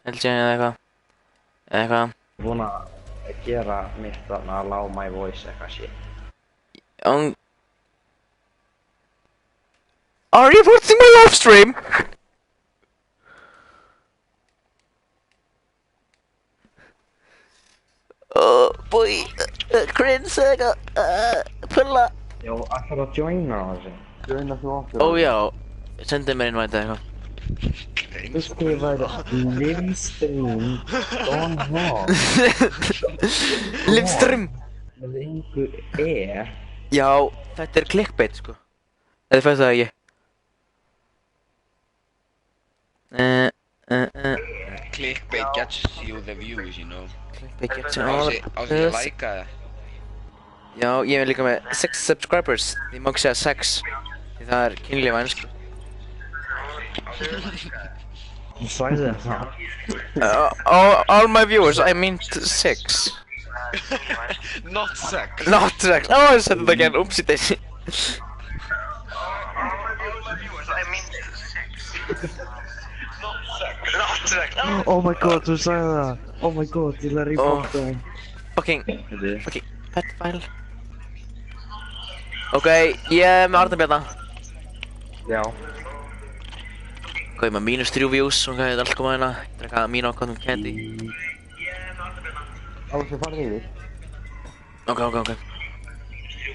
held ég eða eitthvað. Búin að gera mitt þarna að allow my voice eitthvað shit. Are you watching my live stream? Oh boy, cringe pulla. Já, ætlar að joina þessu. Joina þú okkur. Ó já, sendið mér invite eða eitthvað. Þú skrifar livestream on hall. Livestream? Með einhver Já, þetta clickbait sko. Þetta fæst það ekki. Clickbait gets you the views, you know. Clickbait gets you Á all sig að læka það. Já, ég er líka með 6 subscribers. Ég má ekki segja 6. Því það er kynlíf á ensku. Þú sagði það. All my viewers, I mean 6. Not sex. Not 6. Oh, I said it again. Oopsie daisy. Oh my god, þú sagði það. Oh my god, ég lær í bóta. Fucking pedophile. Ok, ég er með Arnar Bjarna. Já. Ok, ég er með -3 views. Ok, þetta er allt komað hérna. Ég drekka mínu ákvæmum candy. Alveg farið yfir. Ok.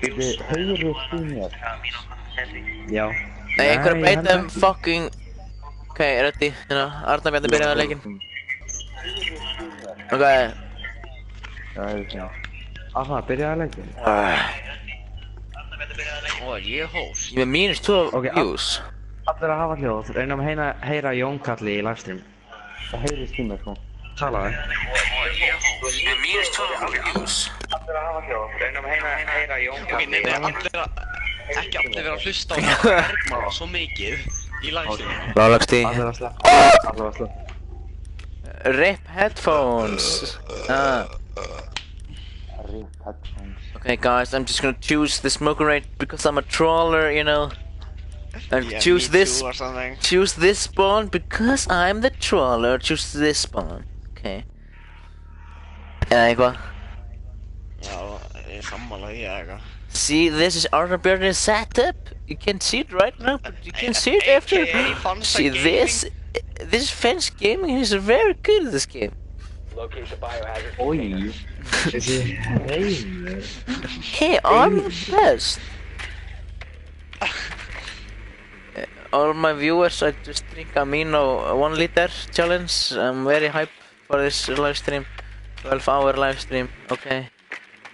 Þið höfðu stúnjar. Já. Nei, einhver að beita fucking... Ok, ready. Hérna, Arnar Bjarni byrjaði leikinn. Ok. Já. Arnar, byrjaði leikinn. Ó, er ég host? Ég er með -2 views. Allir að hafa hljóð. Reynum að heyra Jón Kalli í livestream. Það heyrist í mér, sko. Talaði. Ég er með -2 views. Allir að hafa hljóð. Reynum að heyra Jón Ok, Kalli. ekki allir vera að hlusta á Bergman svo mikið í livestream. Rálagsti. Allir að slá. RIP headphones. RIP headphones. Okay, guys, I'm just gonna choose the smoker rate because I'm a trawler, you know. Choose this spawn because I'm the trawler. Choose this spawn. Okay. Eða eitthvað. Já, ég sammála í eitthvað. See, this is Arnar Bjarni's setup. You can't see it right now, but you can see it after. See, this is Fence Gaming. He's very good at this game. Oi. Þessi heimur. Hey, I'm the best. All my viewers, I just drink Amino 1 liter challenge. I'm very hyped for this live stream. 12-hour live stream. Okay,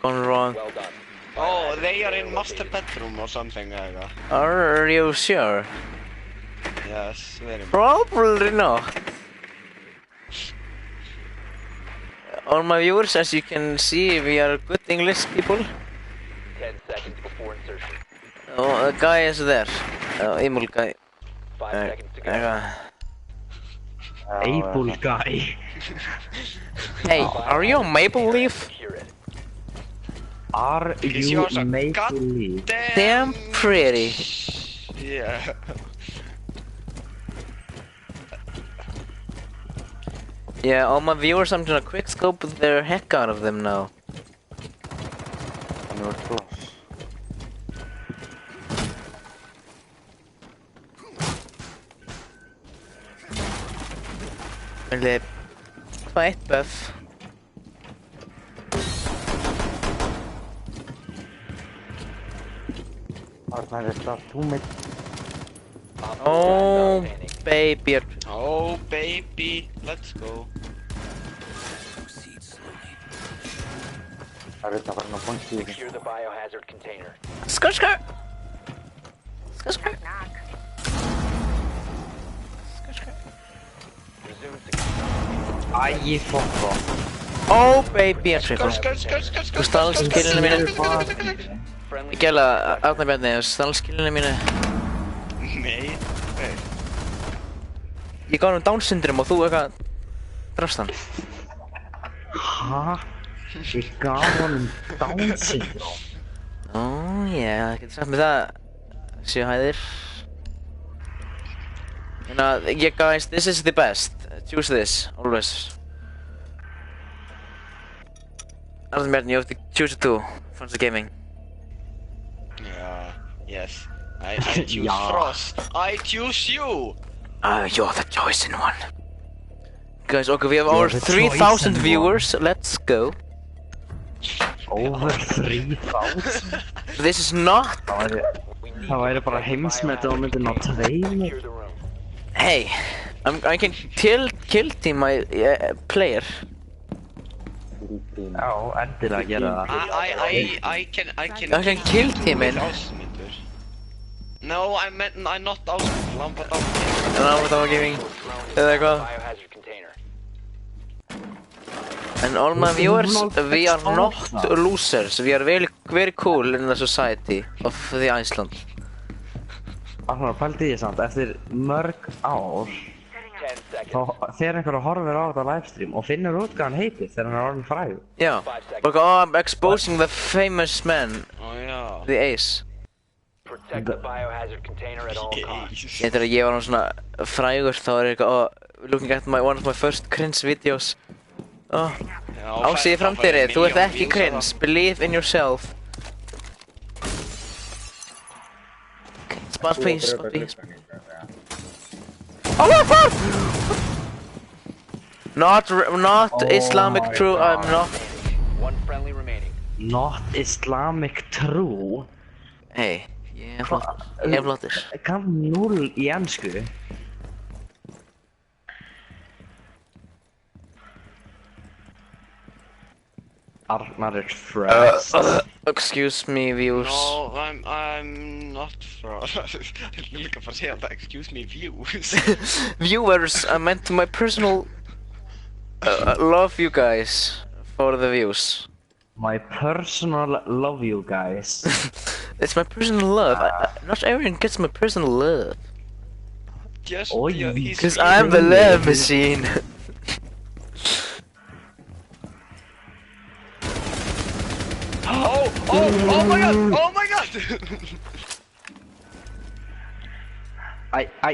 gone wrong. Oh, they are in master bedroom or something eitthvað. Are you sure? Yes, very much. Probably not. All my viewers, as you can see, we are good English people. 10 seconds before insertion. Oh, the guy is there. Emil guy. 5 seconds to go. Able guy. Hey, are you a Maple Leaf? Secure it. Are you Maple Leaf? Damn pretty. Yeah. Yeah, all my viewers, I'm gonna quick scope the heck out of them now. Hann var close. Eller, hvað eitt buff? Arnar er start 2 mid. Oh, baby. Oh, baby, let's go. Það er þetta farin að bónsi í Secure the biohazard container. Skr, skr. Skr, skr. Resume secure. Æ, fokk off. Oh, baby. Skr. Þú stálst killinu mínu. Friendly. Ég gæla, Arnar Bjarni, þú stálst killinu mínu. Nei. Ég gaf hann Down syndrom og þú eitthvað drafst hann. Hæ? Ég gaf honum Down syndrom. Ó, já, það getur sagt með það. 7 hæðir. You know, yeah guys, this is the best. choose this, always. Other than you have to choose two, Frontier Gaming. Yeah, yes. I choose Frost. I choose you! You're the chosen one. Guys, okay, we have over the 3,000 chosen viewers, let's go. Over 3,000? This is not... Það væri bara heimsmet og myndi ná 2. Secure the room. Hey, I can kill team my player. Já, endilega gera það. I can I can kill teaminn. No, I'm not Ásmundur, Lambert Ásmundur. Lambert Gaming. Eða eitthvað. Biohazard container. And all my viewers, we are not losers. We are very, very cool in the society of the Iceland. Arnar, pældi ég samt, eftir mörg ár 10 seconds. þá þegar einhver horfir á þetta livestream og finnur út hvað hann heitir þegar hann orðinn frægur. Yeah. Like, oh, I'm exposing the famous man, Oh yeah. the Ace. Protect the biohazard container at all costs. Þegar ég var svona frægur þá er eitthvað, oh, looking at one of my first cringe videos. Oh, Ási í framtíri, þú ert ekki cringe, believe in yourself. Spot please, spot please. Oh my god! Not Islamic true, I'm not. One friendly remaining. Not Islamic true. Hey, ég er flottur. Kann 0 í ensku. Arnar er fresh. Excuse me, viewers. No, I'm not Frost. Ég vil líka bara segja þetta, excuse me, views. Viewers, I meant my personal love you guys for the views. My personal love you guys. It's my personal love. Not everyone gets my personal love. Just Oj, Because I'm the love machine. Oh my god! Oh my god!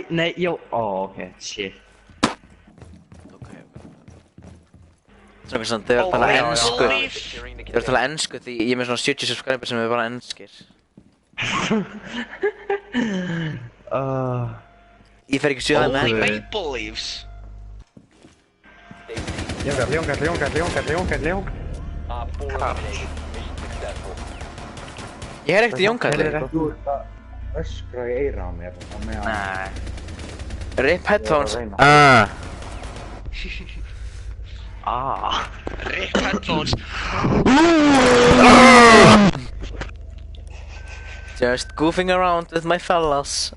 Nej, jo. Okay, shit. Svona þau verður að tala ensku. Securing the Þau verður að container. tala ensku því ég er með svona 70 subscribers sem er bara enskir. Ég fer ekki að sjá það Holy með. maple leaves! Leongat. Op 4 eliminated. Mission successful. Ég er ekkert í Jónkalli. Þú ert að öskra í eyra á mér á meðan RIP headphones. RIP headphones! Just goofing around with my fellas.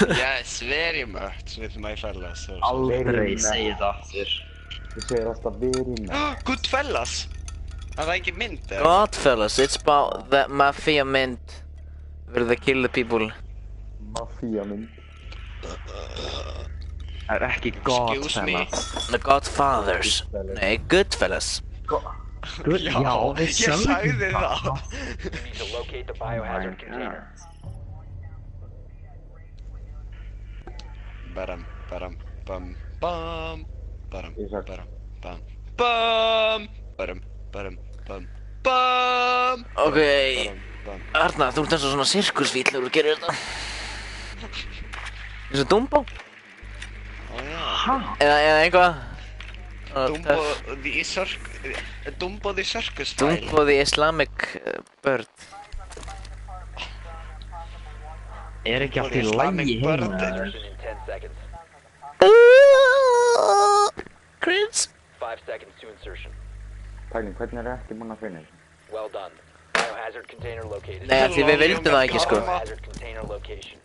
Yes, very much with my fellas. Aldrei segið það aftur. Þú segir alltaf verið með Good fellas! Er það ekki mynd eða? God fellas, it's about that mafia mint where they kill the people. mafía mynd. Það er ekki Excuse me. Godfellas. The Godfathers. Nei, Goodfellas. Já, við Ég sögðum sagði það! You need to locate the biohazard container. Baram, bam, bam. Baram, Ísak. bam, bam. Baram, bam. Ok, Bam. Arnar, þú ert eins og svona sirkusfíll þegar þú gerir þetta. Eins og Dumbo? Ó já. Eða eitthvað? Dumbo the circus style. Dumbo the Islamic bird. Er ekki allt í Islamic lagi heima? bird. Insertion in 10 seconds. Cringe. 5 seconds to insertion. Pæling, hvernig er ekki búinn að finna þessu? Well done. Biohazard container located. Nei, því við vildum það ekki, sko. Biohazard container location.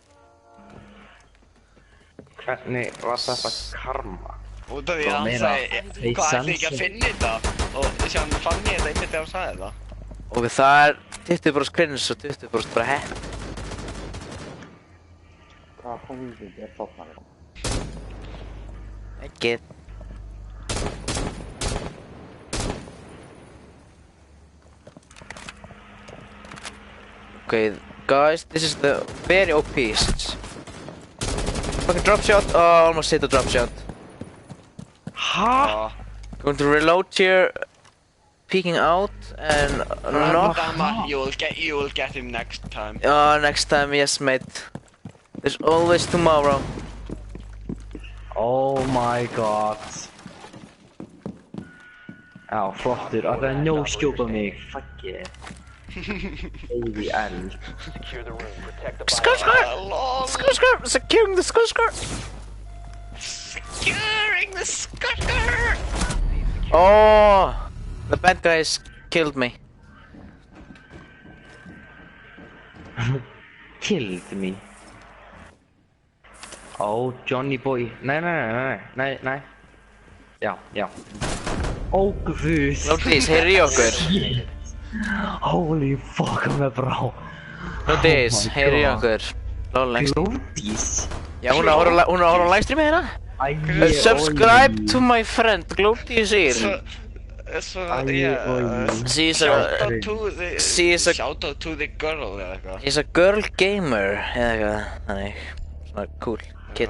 Hvernig var þetta karma? Út af því að hann meira sagði, fake hvað ætti ekki sense. að finna þetta? Og síðan fann ég þetta einmitt þegar hann sagði það. Og það er 20% cringe og 20% bara hepp. Hvaða pólitík er þarna? Ekki. Okay, guys, this is the very OP. Fucking drop shot. Oh, almost hit the drop shot. Huh? Going to reload here. Peeking out and knock. You will get him next time. Oh, next time, yes, mate. There's always tomorrow. Oh my god. Já, flottur. Það er no-scope mig. Fuck yeah. Baby L. Secure the room. Protect the Securing the skull. Securing the skull. Oh, the bad guys killed me. Killed me. Oh, Johnny boy. Nei. Já. Ó, guð. Lótis, heyri í okkur. Holy fuck, hann er brá. Lótis, heyri í okkur. Glódís? Já, hún er að horfa á livestreami hérna. Subscribe to my friend, Glótis here. Shout out to the girl eða eitthvað. She's a girl gamer eða eitthvað, þannig. Svona cool kid.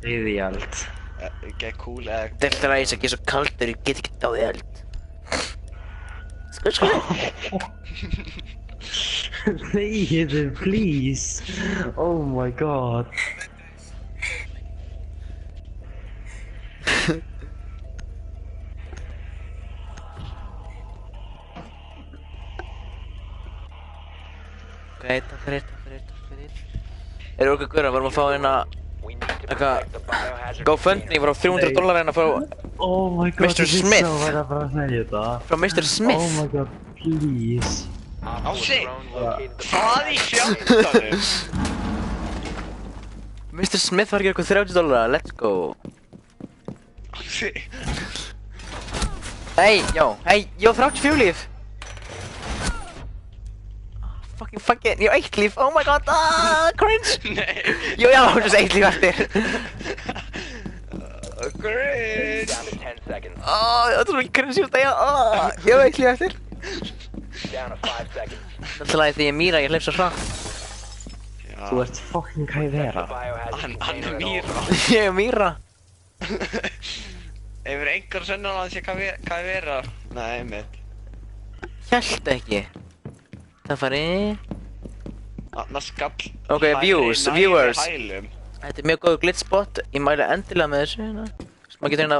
Iðjald. Get cool eða... Delta ræs ekki svo kaldur, ég get ekki dáði eld. Sko. Þegiðu, please. Oh my god. Ok, takk fyrir. Eru okkur guðra, varum að fá hérna eitthvað GoFundMe frá $300 en að fá Oh my god, Mr. Smith. Ég vissi að vera að segja þetta. Frá Mr. Smith. Oh my god, please. Oh shit! Hvað í fjandanum? Mr. Smith var ekki eitthvað $30, let's go. Oh shit! Hey, yo, 34 líf. Fuck it, ég á 1 líf, oh my god, cringe. Nei. Jú, já, just 1 líf eftir. Cringe! Down to 10 seconds. Það er svo mikið cringe í þetta, ég á 1 líf eftir. Down to 5 seconds. Það er til að því ég mýra, ég hleyp svo hratt. Þú ert fucking Kaivera. Hann er mýra. Ég er mýra. Hefur einhver sönnan að sé hvað er vera? Nei, mitt. Hjælt ekki. Það fari... Annars skall... Ok, viewers. Hælum. Þetta er mjög góð glitch spot, ég mæli endilega með þessu hérna. Maður getur hérna...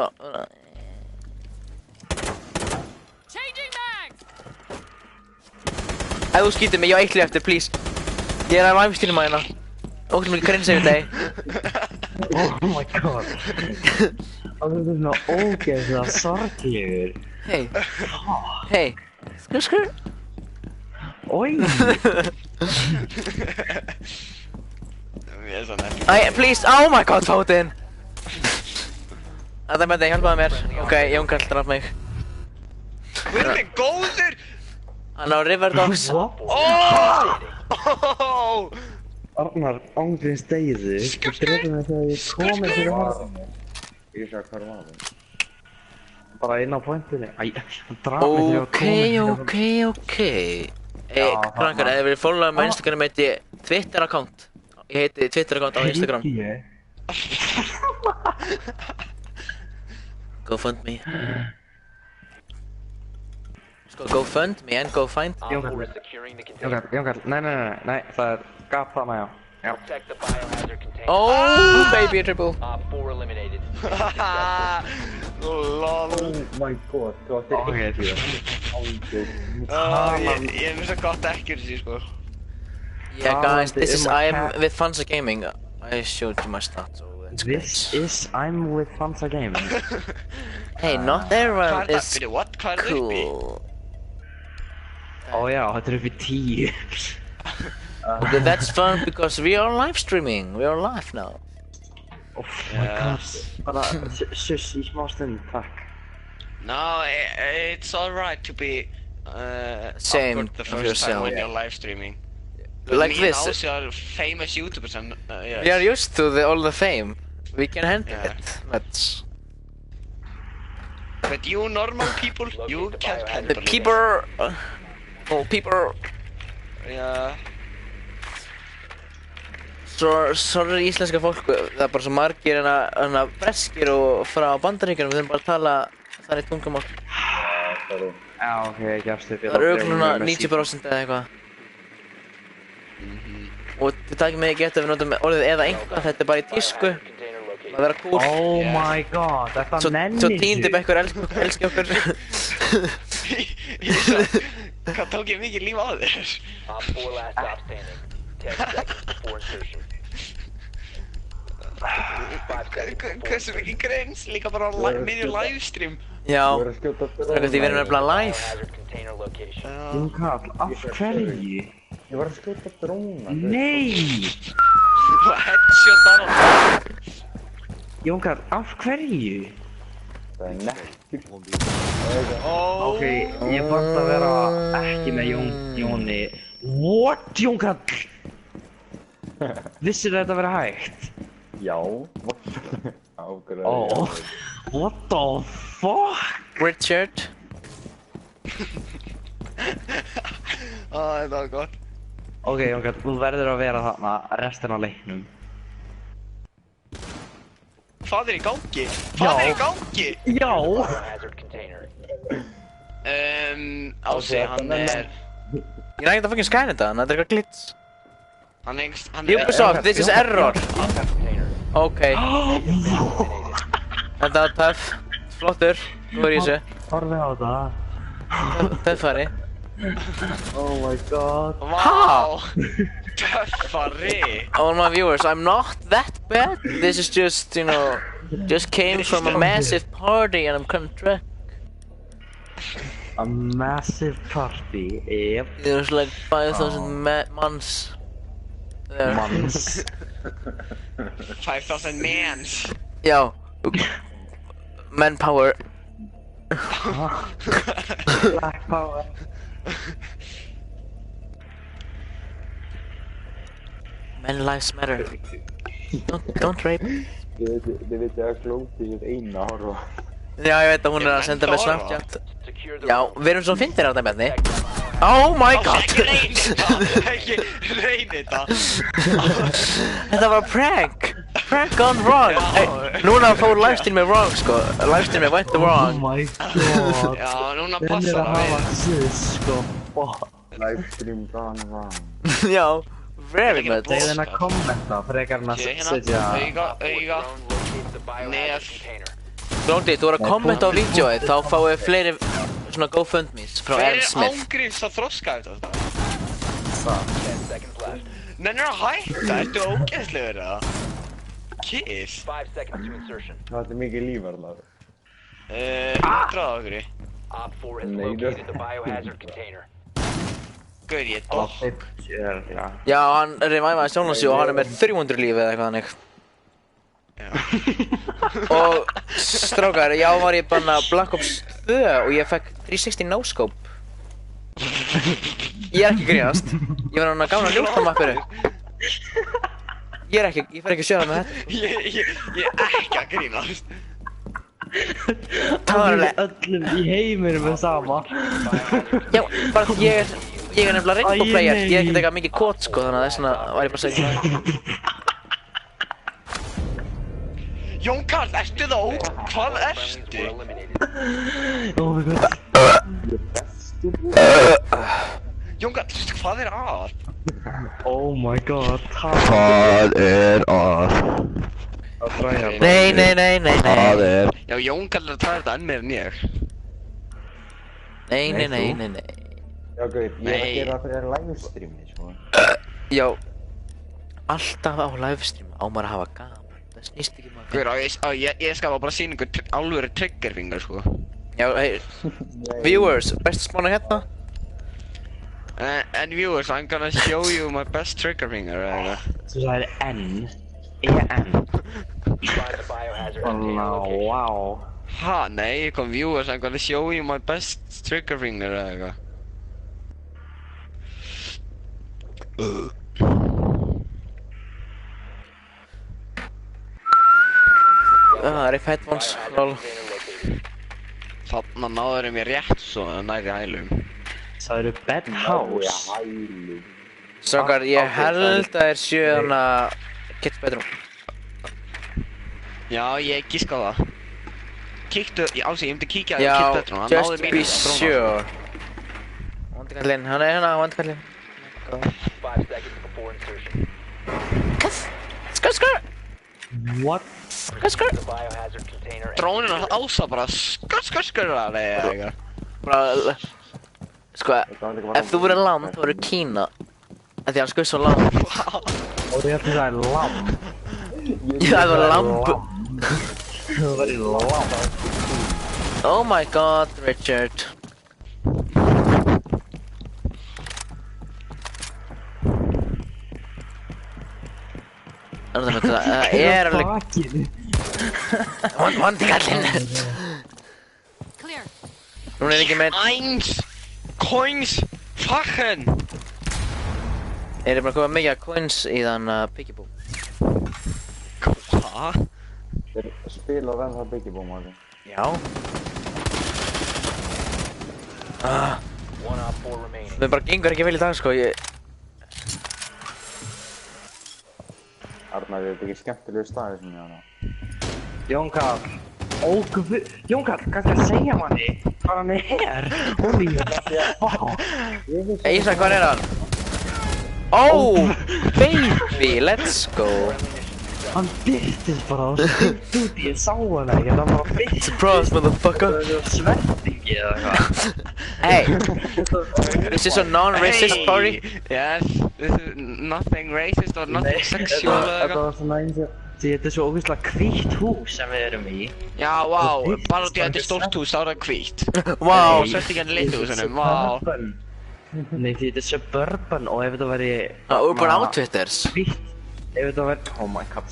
Ef þú skýtur mig, ég á 1 líf eftir, please. Ég er að livestreama hérna. Ógeðslega mikið cringe yfir degi. Oh my god. Það er svona ógeðslega sorglegur. Hey. Skur. Oj! Please, oh my god, fótinn! Það með þig, hjálpaði mér. Ok, Jón Karl draf mig. Við erum við góður! Hann á Riverdogs. Arnar, ángríns deyðu. Þú drefði mig þegar ég komið fyrir horfum. Ég sagði hvað var það? Bara inn á pointinu. Æ, hann draf mig þegar ég komið fyrir horfum. Ok. Krakkar, ef þið viljið followa mig á Instagram heiti ég Twitter-account. Ég heiti Twitter-account á Instagram. GoFundMe. Sko, GoFundMe and GoFind. Jón Karl, nei, það er gap þarna, já. Protect the biohazard container. Oh, baby triple. Op 4 eliminated. Lol. Oh my god, þú áttir Ég finnst það gott ekki þessi, sko. Yeah, guys, I'm with Fansa Gaming. I showed you my stats. This is I'm with Fansa Gaming. Hey, not everyone is Hvað er það uppi? cool. Ó já, þetta er upp í 10. That's fun because we are live streaming. We are live now. Oh my god. Bara, suss í smá stund, takk. No, it's alright to be Same awkward the of first yourself. time when you're live streaming. Like Me this. and also are famous YouTubers and yes. We are used to all the fame. We can handle Yeah. it. But But you normal people, you can't the handle it. people, people, Yeah. Sorry íslenska fólk, það bara svo margir breskir og frá Bandaríkjunum, við þurfum bara tala þannig tungumál. Já, ok, ég gefst upp. Það örugglega 90% eða eitthvað. Og þið takið mig ekki eftir að við notum orðið eða eitthvað, þetta bara í tísku. Það vera cool. Oh my god, þetta nennir Svo tíndi bekkur elski okkur. Hvað tók ég mikið líf á þér? Op 4 last stop standing. 10 seconds before insertion. 5 seconds. Hversu mikið grins? Líka bara á miðjum livestream. Já, strákar því við erum nefnilega live. Jónkall, af hverju? Ég var að skjóta dróna. Nei! Og headshot á hann. Jónkall, af hverju? Það nettur. Ok, ég bætti að vera ekki með Jóni. What, Jónkall? Vissir þetta að vera hægt? Já. Oh, what the fuck? Richard. Þetta var gott. Ok, Jónkall, þú verður að vera þarna restina af leiknum. Hvað er í gangi? Hvað er í gangi? Já! Ási, hann er... Ég nægði að fucking skæna þetta, þetta er eitthvað glitch. Hann er... Ubisoft, this is error. Ok. Þetta var töff. Flottur. Góður í þessu. Horfið á það. Töffari. Oh my god. Vá! Töffari! All my viewers, I'm not that bad. This is just, you know, just came from a massive party and I'm kind of drunk. A massive party, yep. There's like 5,000 mans there. Mans. 5,000 mans! Já. Manpower. Black power. Men lives matter. Don't rape. Þið veit að Glóti er eina að horfa. Já, ég veit að hún er að senda mér Snapchat. Já, við erum svo fyndir á þetta með henni. Oh my god! Ekki reyni þetta! Þetta var prank! Prank gone wrong! Hey, núna fór livestreamið wrong sko. Livestreamið went wrong. Oh my god. Já, núna passar það við. Sko. Livestream gone wrong. Já, very much. Segðu henni að kommenta frekar en að setja... Auga. Nef. Glóndi, þú voru að kommenta á vídeoið, þá fáum við fleiri svona GoFundMes frá Aaron Smith. Hver er ángríms að þroska þetta? Nennir að hætta? Ertu ógeðslegur eða? Kiss? 5 seconds to insertion. Það er mikið lífarnar. Draða okkur í. Op 4 has located the biohazard container. Guður, ég er dótt. Já, hann revivaði sjálfan sig og hann er með 300 lífi eða eitthvað þannig. Og strákar, já var ég banna Black Ops 2 og ég fekk 360 no-scope. Ég er ekki grínast. Ég var hann að gána ljóstamappiru. Ég fer ekki að sjöða með þetta. Ég er ekki að grínast. Það var alveg öllum í heiminum er sama. Já, bara ég er nefnilega rainbow player. Ég er ekkert eitthvað mikið kót sko, þannig að þess vegna var ég bara að segja það. Jónkall, ertu þá? Hvað ertu? Oh my god. Jónkall, hvað er að? Oh my god. Hvað er að? Nei. Hvað er? Já, Jónkall er að tala þetta enn meir en ég. Nei. Já, gauð, ég er að gera það fyrir livestreami, sko. Já, alltaf á livestream á maður að hafa gaman. Það snýst ekki maður. Guður, ég skal bara sína ykkur alvöru triggerfingar, sko. Já, hey, viewers, best spána hérna. And viewers, I'm gonna show you my best trigger finger, eða eitthvað. Þú sagði N. E-N. Find the biohazard container location. Wow. Ha, nei, ég kom viewers, I'm gonna show you my best trigger finger, eða eitthvað. Það er headphones, lol. Þarna náður mér rétt svo nærri hælum. Sagðirðu bedhouse? Strákar, ég held að þeir séu þarna Kids Bedroom. Já, ég giska á það. Kíktu, Ási, ég myndi kíkja á Já, Kids Bedroom, hann just náði be mínu sure. Vandikallinn, hann er hérna, vandikallinn. 5 seconds before insertion. Skur! What? Skur! The biohazard container. Drónin hans Ása bara skur eða eitthvað. Bara, sko, ef þú verður land, þá verður Kína. Af því hann skuð svo land. Og ég ætti það er lamb. Já, það var lamb. Það var í lamb. Oh my god, Richard. Það er alveg... Vandikallinn. Clear. Hún er ekki með... Coins! Fucking! Er ég bara að koma mikið coins í þann Piggyboo? Hva? Þeir spila vel það Piggyboo, maður. Já. One op 4 remaining. Það bara gengur ekki vel í dag, sko. Arnar, er þetta ekki skemmtilegu staði sem ég hana? Jónkall. Jónkall, hvað skal ég segja manni? Hvað hann er? Holy Ísak, hvað er hann? Oh, baby, let's go. Hann byrtist bara á stúti, ég sá hann ekki, það var byrtist. Surprise, motherfucker. Það var svertingi eða eitthvað. Hey, this is a non-racist party. Yes, this is nothing racist or nothing sexual eða Þetta eitthvað. var svona eins og... Þetta er svo ógeðslega hvítt hús sem við erum í. Já, vá, bara út í að þetta er stórt hús, þá er það hvítt. Wow. Og sett ekki hann litlu húsunum, vá. Nei, því þetta er suburban og ef þetta væri... Urban Outfitters. Hvítt, ef þetta væri... Oh my god,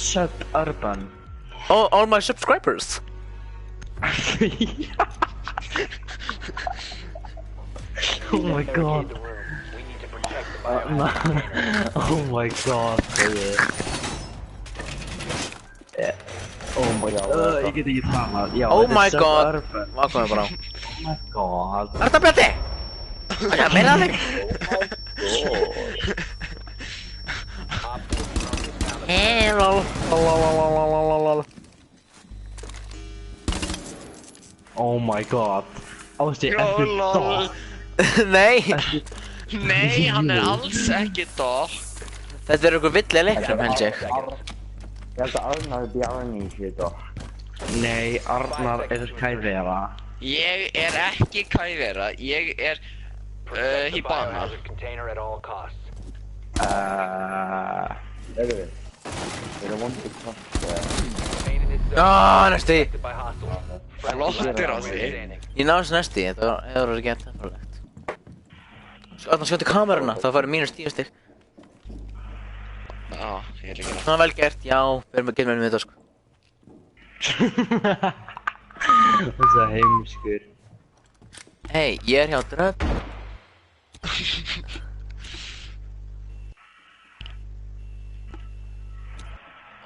suburban. All my subscribers. Oh my god. We need to protect the biohazard. Oh my god. Oh my god. Ég get ekki talað. Já, Oh þetta er my god. suburban. Hvað komið bara á? Oh my god. Arta Bjarti! Það er meira að þig. Lol. Lol. Oh my god. Ásti, Lol, ertu lol. dog? Nei, Nei, hann er alls ekki dog. þetta er einhver villi leikram held ég. Ég held að Arnar Bjarni sé dog. Nei, Arnar er kæfera. Ég er ekki Kævera, ég er Hibana. Biohazard container at all costs. Erum við? Við erum vondið kvart. Remain in this zone. Næsti. Protected by hostiles. Flottir á því. Ég náði þessu næsti, þetta hefur verið gett eftirlegt. Þannig að skjóti kameruna, það færi mínus 10 stig. Já, ég er ekki það. Svona vel gert, já, við erum að gera með þetta sko. Þessa heimskur. Hei, ég er hjá Dröpp.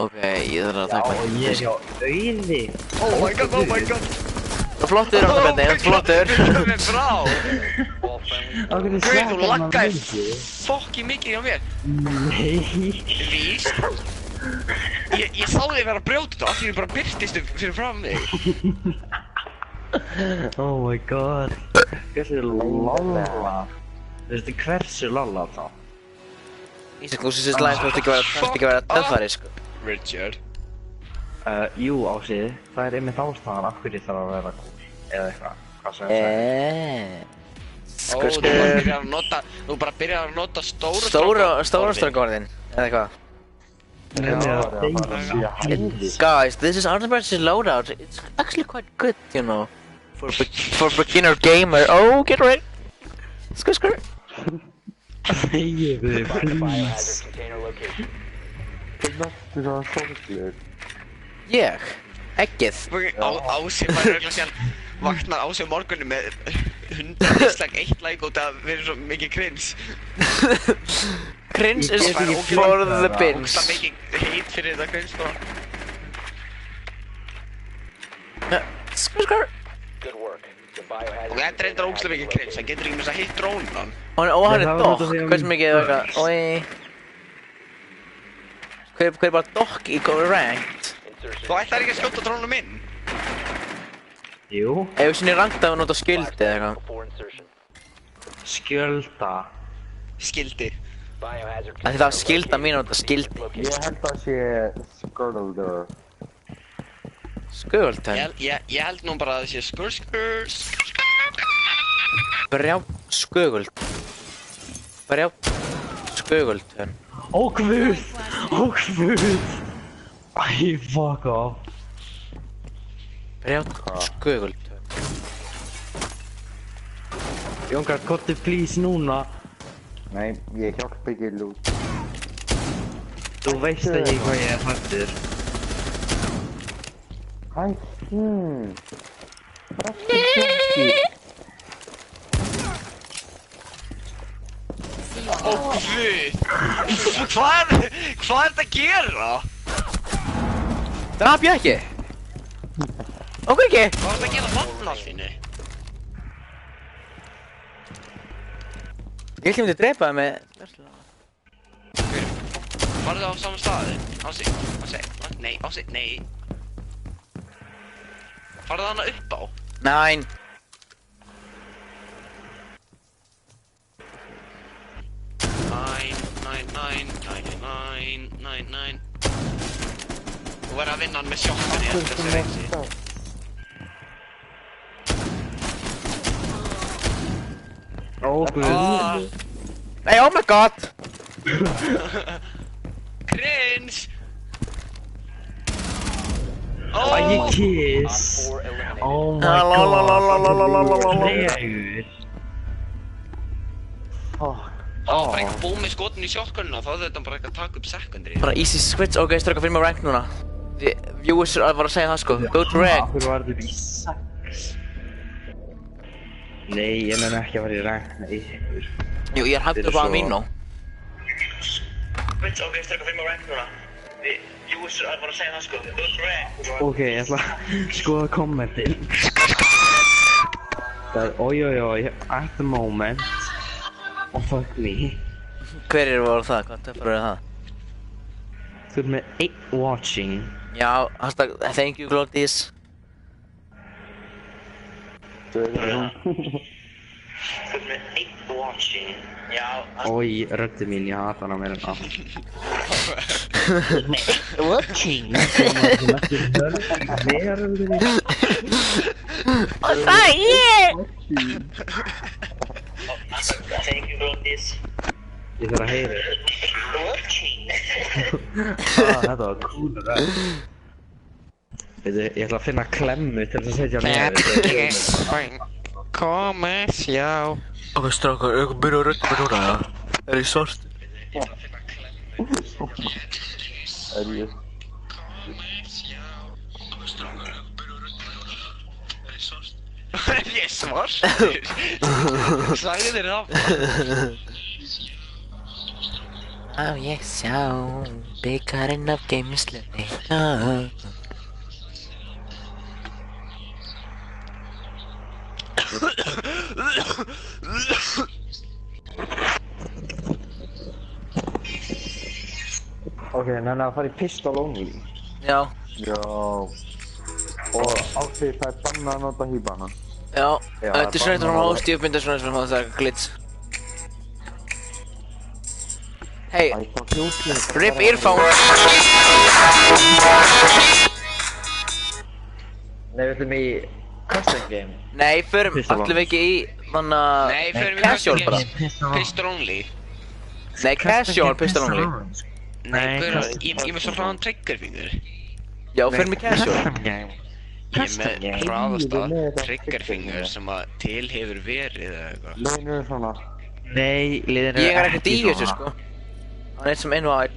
Ok, ég þarf að taka Og ég er hjá Auði. Oh my god, oh my god. Þú flottur, Arna Bjarni, þú flottur. Það er frá. All friendly. Gauð, þú laggaði fokki mikið hjá mér. Nei. Víst. Ég sá þig vera að brjóta þetta, allir bara byrtistu fyrir fram mig. Oh my god. Hversu lolla. Veistu hversu lolla þá? Ísak, þú syns slæm, þú ert ekki vera töffari sko. Richard. Jú, Ási, það er einmitt ástæðan af hverju þarf að vera cool. Eða eitthvað. Hvað sem það Þú bara byrjar að nota stóra strákgorðin, eða eitthvað. segir. Guys, this is Arna Bjarni's loadout. It's actually quite good, you know. For beginner gamer. Oh, get ready. Skur. Segir þið, Find the please. biohazard container location. Þú er það sorglegur. Ég, eggið. Ási var örugglega síðan vaknar Ási á morgunni með 100 dislike, 1 like út af verið svo mikið cringe. Cringe is Ég get ekki for gleymt the það. binge. Það mikið hate fyrir þetta cringe sko. Skur. Good work. The biohazard Og þetta reyndar ógeðslega mikið cringe, það getur ekki með þess að hitt drónan. Hann er dokk, hversu mikið eitthvað, oi. Hver bara dokk í góður ranked? Þú ætlar ekki að skjóta drónum minn? Jú. Ef við sinni ranked að við nota skildi eða eitthvað. Skjölda. Skildi. Það var skilda mín og þetta skildi. Ég held að sé Skirtldur. Skirtldur? Ég held nú bara að það sé skur. Brjá skuguld. Brjá skuguld. Ó guð! Ó guð! Æ, fuck off. Brjá skuguld. Jónkar, kottu please núna. Nei, ég hjálpa ekki lút. Þú veist ekki hvað ég hættur. Hæ, Ó guð! Hvað er þetta að gera? Drap ég ekki? Okkur ekki? Hvað er þetta að gera þarna þínu? Ég ætlum að drepa það með... Farðu á saman staði? Ási, nei. Farðu hana upp á? Nein. Nein. Þú verður að vinna hann með sjokkunni eftir þessu reysi. Ó guð. Nei, oh my god! Cringe! Æ, kiss. Oh my god. Tregur. Það var bara eitthvað búið með skotin í sjokkunna, þá þurfti hann bara eitthvað að taka upp secondary. Bara easy switch, ok, stráka fyrir mig rank núna. Viewers var að segja það sko, go to rank. Akkur var þetta í 6? Nei, ég nenni ekki að fara í rank, nei. Jú, ég er hægt upp á Amino. Switch, ok, stráka fyrir mig rank núna. Viewers var að segja það sko, go to rank. Ok, ég ætla að skoða kommentin. Það er oi, at the moment. Oh fuck me. Hverjir voru það? Hvað töffar eru það? Þú ert með 1 watching. Já, hashtag thank you Glódís. Þú ert með 1 watching. Já. Oi, röddi mín, ég hata hana meira en allt. Þú ert með 1 watching. Og það ég! Thank you, Glódís. Ég þarf að heyra þetta var cool það. Veitu, ég ætla að finna klemmu til þess að setja með Komi, sjá. Ok, strákar, ég byrja að rötta mig núna, já. Er ég svart? Er ég? Er ég svart? Sagði þér það? Á ég sjá, byggarinn af geymslunni. Ok, nenni að fara í pistol only. Já. Já. Og átti það er bannað að nota hýbana. Já, þetta er svona eitthvað frá hóst, ég uppmynda svona sem það er glitch. Hey, rip earphone. Nei, við ætlum í custom game. Nei, förum allir við ekki í þannig að... Nei, förum við casual bara. Pistol only. Nei, casual pistol only. Nei, ég er með svo hraðan triggerfingur. Já, förum við casual. Ég er með hraðasta triggerfingur sem að til hefur verið eða eitthvað. Leinu svona. Nei, liðin Ég er ekkert í þessu sko. Hann er sem invite.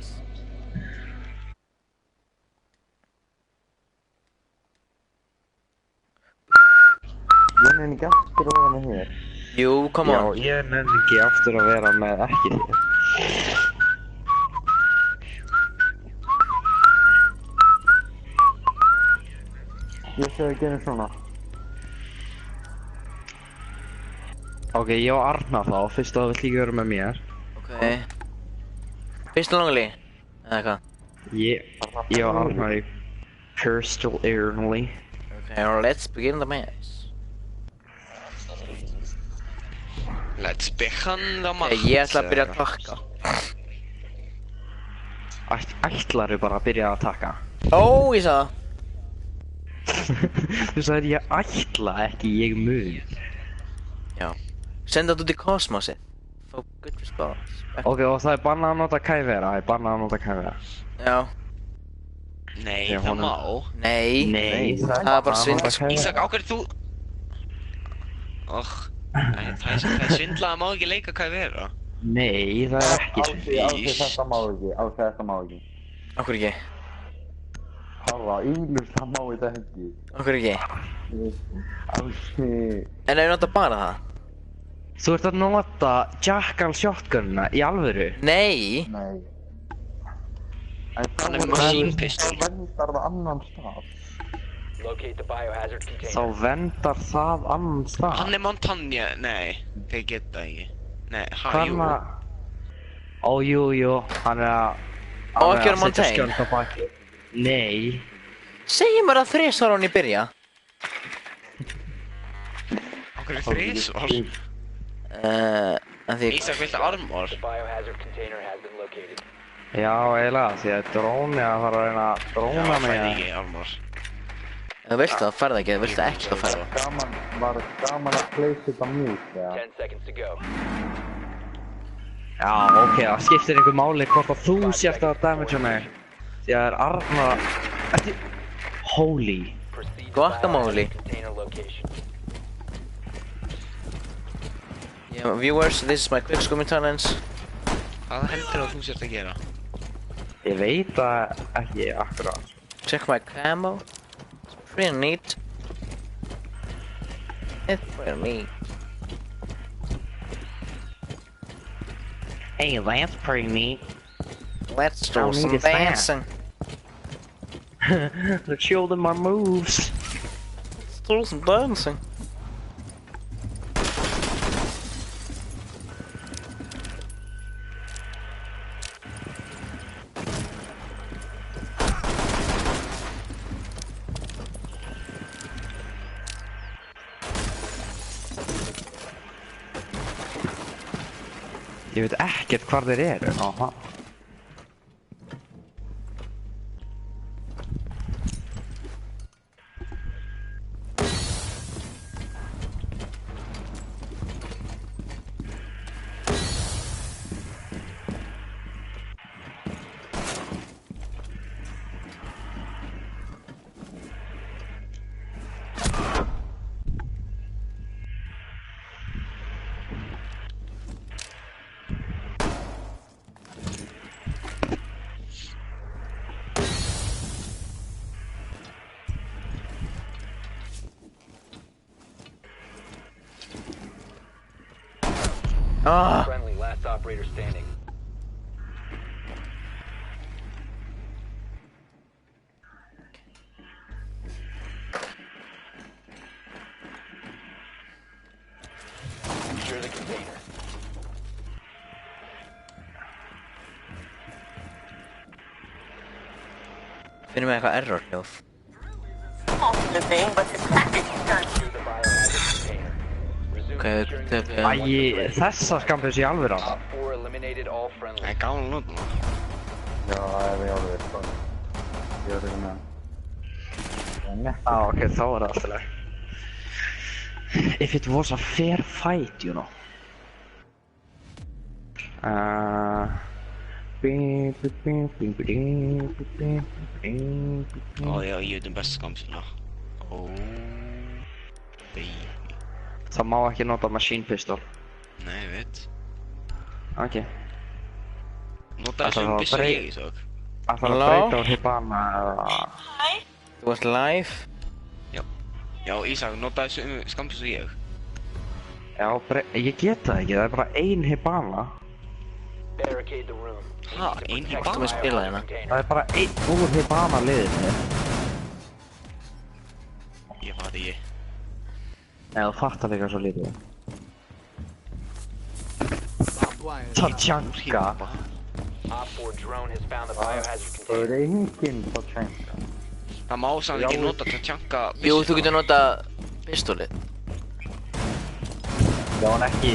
Ég nenni ekki aftur að vera með hér. Jú, come on. Já, ég nenni ekki aftur að vera með ekki hér. Ég sé að gera svona. Ok, ég og Arnar þá, fyrst þú vilt líka vera með mér. Ok. Fyrstu langli? Eða hvað? Ég og Arnar í Pistol Early. Okay, let's begin the match. Let's begin the match. Okay, ég ætla að byrja að takka. Ætlarðu bara að byrja að taka? Ó, ég sagði það. Þú sagðir ég ætla, ekki ég mun. Já. Senda þetta út í kosmosið. Fá good response. Ok, og það bannað að nota kæfera, Já. Nei, það má. Nei, það er bara svindl. Ísak, ákveður þú... Það er svindla að má ekki leika hvað vera. Nei, það er ekki Þetta má ekki. Okkur ekki? Halla, ynglust, það má þetta ekki. Okkur ekki? En ef ég nota bara það? Þú ert að nota Jackal shotgunna í alvöru? Nei. Hann er machine pistol. Það vendar það annan stað. Þá vendar það annan stað? Hann er Montagna, nei, þeir geta ekki. Nei, jú. Jú, hann er að... Á ekki vera Montaigne? Nei. Segji mér að þrisvar hann í byrja. Okkur er þrisvar? Ísak, viltu armor? Já, eiginlega, því að dróni að fara að reyna að dróna mig. Já, fæði ekki armor. Ef þú vilt það, ferð ekki, ef þú vilt það ekki, þá ferð. Var gaman að place þetta mjúk, já. Já, ok, það skiptir einhver máli hvort að þú sért að damagea mig. Því að það er Arnar... Holy. Guacamole. Yeah, viewers, this is my quick scoring challenge. Hvað heldur að þú sért að gera? Ég veit það ekki akkurát. Check my camo. It's pretty neat. It's pretty neat. Hey, that's pretty neat. Let's do some dancing. Let's show them our moves. Let's do some dancing. Ég veit ekkert hvar þeir eru. Aha. Friendly, last operator standing. Secure the container. Finnum við eitthvað error hljóð. Secure the biohazard container. Okay, Æi, þessa skampus í alvöru á. Op 4 eliminated all friendly. Það er gaman út nú. Já, ef ég alveg sko. Ég er ekki með. Ok, þá er það alltaf leið. If it was a fair fight, you know. Já, ég veit best skamsuna. Baby. Það má ekki nota machine pistol. Nei, ég veit. Ok. Nota þessum byssu ég, Ísak. Það þarf að breyta úr Hibana eða... Þú ert live? Já, Ísak, nota þessum skamsuna ég. Já, ég get það ekki, það er bara ein Hibana. Barricade the room. Ha, ein Þú Hibana? með spila hérna. Það er bara ein úr Hibana liðinu. Ég fatt ekki. Nei, þú fattar líka svo lítið. Tachanka. Op 4 drone has found the biohazard Það er container. enginn Tachanka. Það má samt ekki nota Tachanka Jú, þú getur nota pistolið. Já, en ekki...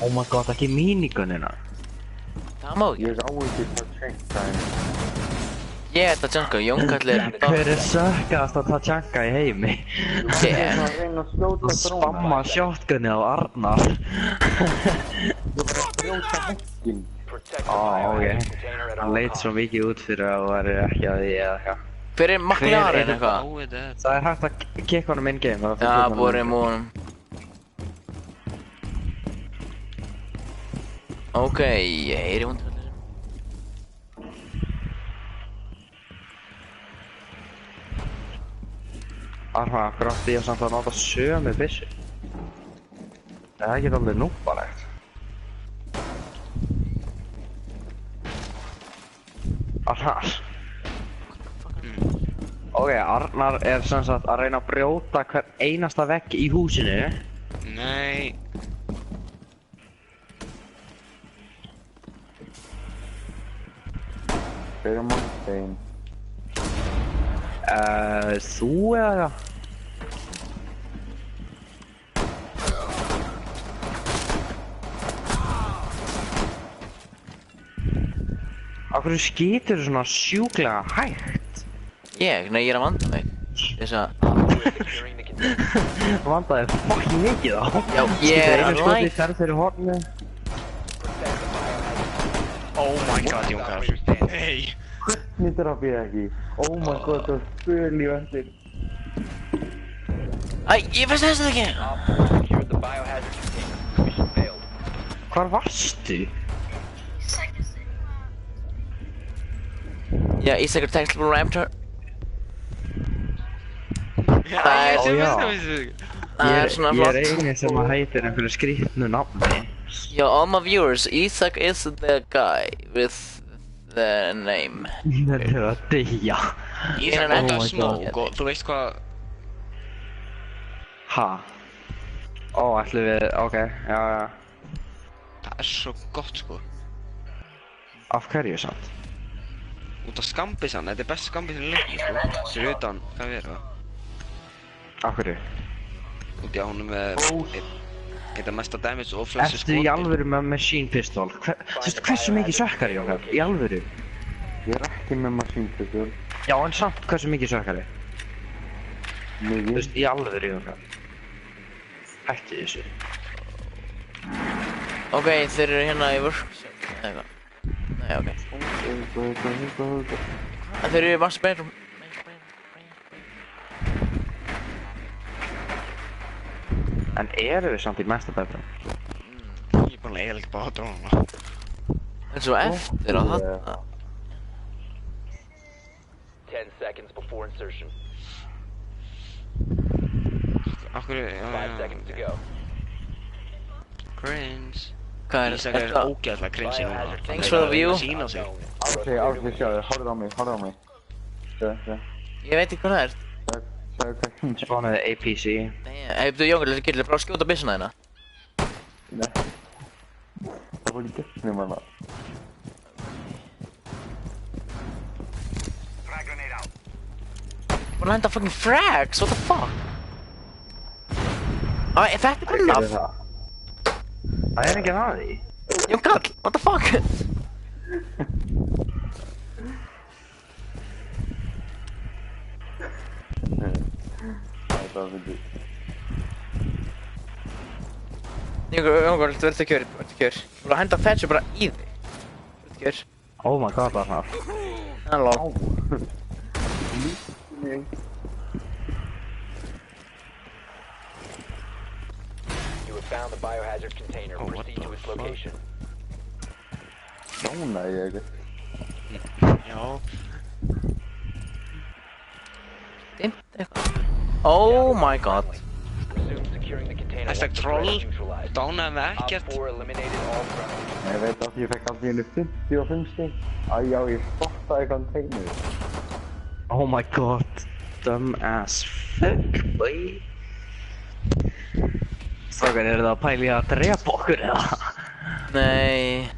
Oh my god, ekki mínigunina. Það má ekki. Ég á ekki Tachanka en... Ég er Tachanka, Jónkallir. Hver er sökkast á Tachanka í heimi? Ég. Það er einn að skjóta dróna. Spamma shotgunni á Arnar. Ég var að brjóta hekkinn. Protect the Ok. biohazard container at Hann all leit svo costs. mikið út fyrir að það væri ekki að því eða eitthvað. Hver er McLaren eitthvað? Það er hægt að kicka honum in-game. Já, búið múnum. Ok, ég heyri hundrallir. Arfa, akkur átti ég samt að nota sömu byssu. Það er ekki alveg núbalegt. Arnar. Ok, Arnar er sem sagt að reyna að brjóta hver einasta vegg í húsinu. Nei. Hver er Monstein? Þú eða? Af hverju skýtur þú svona sjúklega hægt? Nei, ég er að vanda mig. Þess að... Securing the container. Það vandaði fucking mikið á. Já, ég er að Einu skoti læk. ferð fyrir hornið. Oh my god, Jónkar. Nei. Hvernig draf ég ekki? Oh my god, það er spöl í vendir. Æ, ég veist þess að ekki. Op 4 secured the biohazard container. Mission failed. Hvar varstu? Já, Ísakar Textable Raptor. Já, Það er- ég sé já. fyrst að vissu. Það er svona Ég er flott. eini sem að heitir einhverju skrýtnu nafni. Yo, all my viewers, Isak is the guy with the name. Þetta er að deyja. Ég In er an að nota act- smoke og þú veist hvað... Ha? Ó, ætlum við, ok, já, já. Það er svo gott sko. Af hverju samt? Út af skambissan, þetta er best skambissan í leikni sko. Fyrir utan, hvað við erum það? Af hverju? Út í að hún er með... Þetta mesta damage og flessu Ertu í alvöru með machine pistol? Þú veist, hversu mikið sökkar ég okkar? Í alvöru? Ég er ekki með machine pistol. Já, en samt hversu mikið sökkar ég? Þú Mikið. veist, í alvöru okkar. Hætti þessu. Ok, þeir eru hérna í workshop. Eitthvað. Nei, ok. Þeir eru í master bedroom. En eru við samt í mesta bedroom? Ég er bara að eiginlega bara á drónuna. En svo eftir á þarna. 10 seconds before insertion. Akkur, já, 5 seconds to go. Cringe. Hvað er Ísak er þetta? ógeðslega cringe núna. Thanks for the view. Hann er að sýna sig. Árfi, sjáðu, horfðu á mig, horfðu á mig. Sjáðu, Ég veit ekki hvað það er. sjáðu hvað. Spánuði APC. Hefðu Jóngur, getur þið bara að skjóta byssuna þína? Nei. Það var í gegnum hana. Búin að henda fucking frags, what the fuck? Æ, þetta er bara enough. Það er ekki að því. Jónkall, what the fuck? Það var fyrir. Jóngur, þú verður kjör, Þú verður að henda fetchu bara í þig. Verður kjör. Oh my god, Arnar. Halló. You have found the biohazard container. Oh, what Proceed the to its fuck? location. Sjána ég ekki. Já. Dimmt eitthvað. Oh my god. Resume securing the container. Hashtag once the troll. threat is neutralized. Dánaði með Op ekkert. 4 eliminated all friendlies. Ég veit að ég fekk allir henni 55 stig. Já, ég spottaði konteinerið. Oh my god. Dumb as fuck, boy. Strákar, eru það að pæli að drepa okkur eða? Nei.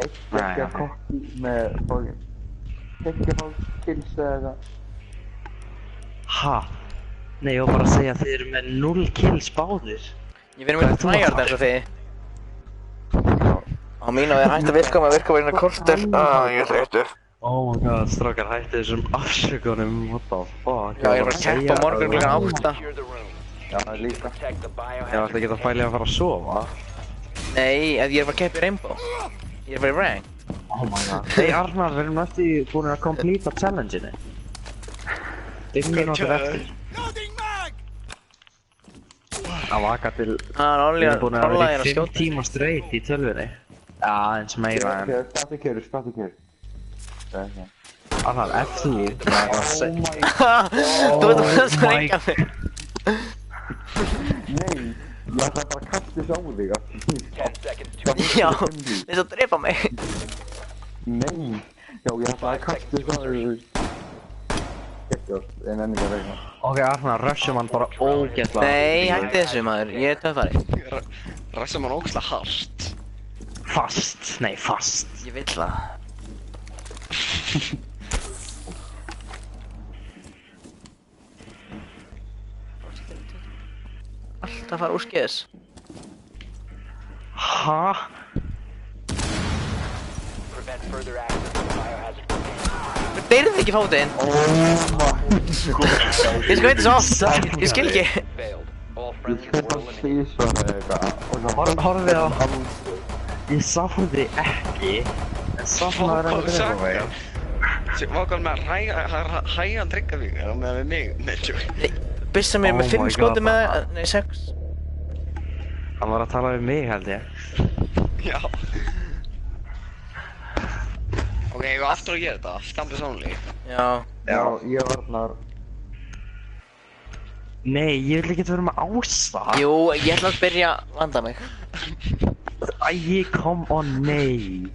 Eitt ekki að kokki með fólk. Ekki fólk kills eða eitthvað. Ha? Nei, ég var bara að segja að þið eru með 0 kills báðir. Ég verður með tryhard eins og þið. Á mín og þið hætti að virka með virka verið korter. Ég ætla eitt upp. Oh my god, strákar, hætti þessum afsökunum, what the fuck. Já, ég var að keppa á morgun klukkan 8. Já, það er líka. Ég ætla ekki að fæli að fara að sofa. Nei, ég er að keppa í Rainbow. Ég er að fara í rank. Oh my god. Hey Arnar, við erum næstu búin að completa challenge-inu. 5 mínútur eftir. Að vaka til... Olli að búin að vera í 5 tíma straight í tölvunni. Já, eins meira en... Skatti kjör. Arnar, eftir því, það er að segja... Þú veit að sprengja mig. Nei, ég ætla bara að kasta þessu á þig. Já, þess að drepa mig. Nei, já, ég ætla að kasta þessu á þig. En ennig að regna. Ok, Arnar, rushum hann bara ógeðslega. Nei, hætti þessu maður, ég er töffari. Rushum hann ógeðslega hart. Fast, nei, fast. Ég vill það. Alltaf fara úr skeiðis. Ha? Þú deyrið ekki fótinn. Ég sko eitthvað svo oft. Ég skil ekki. Ég skal bara sísa eitthvað. Horfið á... Ég sá þig ekki. En samt að vera að drepa mig. Vákan með hægan tryggafíkar og með mig, Nei, Bissa mér með 5 skoti með... Nei, 6. Hann var að tala við mig, held ég. Já. Ok, ég var aftur að gera þetta. Stampis only. Já. Já, ég varnar. Nei, ég vil ekki vera með Ása. Jú, ég ætla að byrja að landa mig. Æi, come on, nei.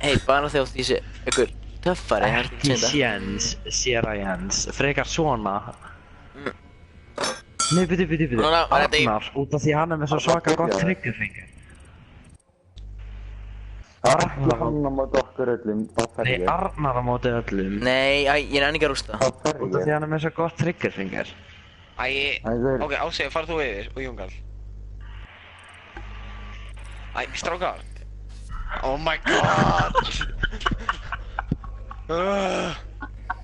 Hei, bara þegar þú þessi ykkur töffari, ekki séns, séra Jens, frekar svona. Nei, byrju, Arnar, út af því hann er með svo svaka gott triggerfinger. Arnar á móti okkur öllum, þá fer ég. Nei, Arnar á móti öllum. Nei, ég er ennig að rústa. Út af því hann er með svo gott triggerfinger. Ok, Ási, far þú yfir og Jóngarl. Strákar. Oh my god!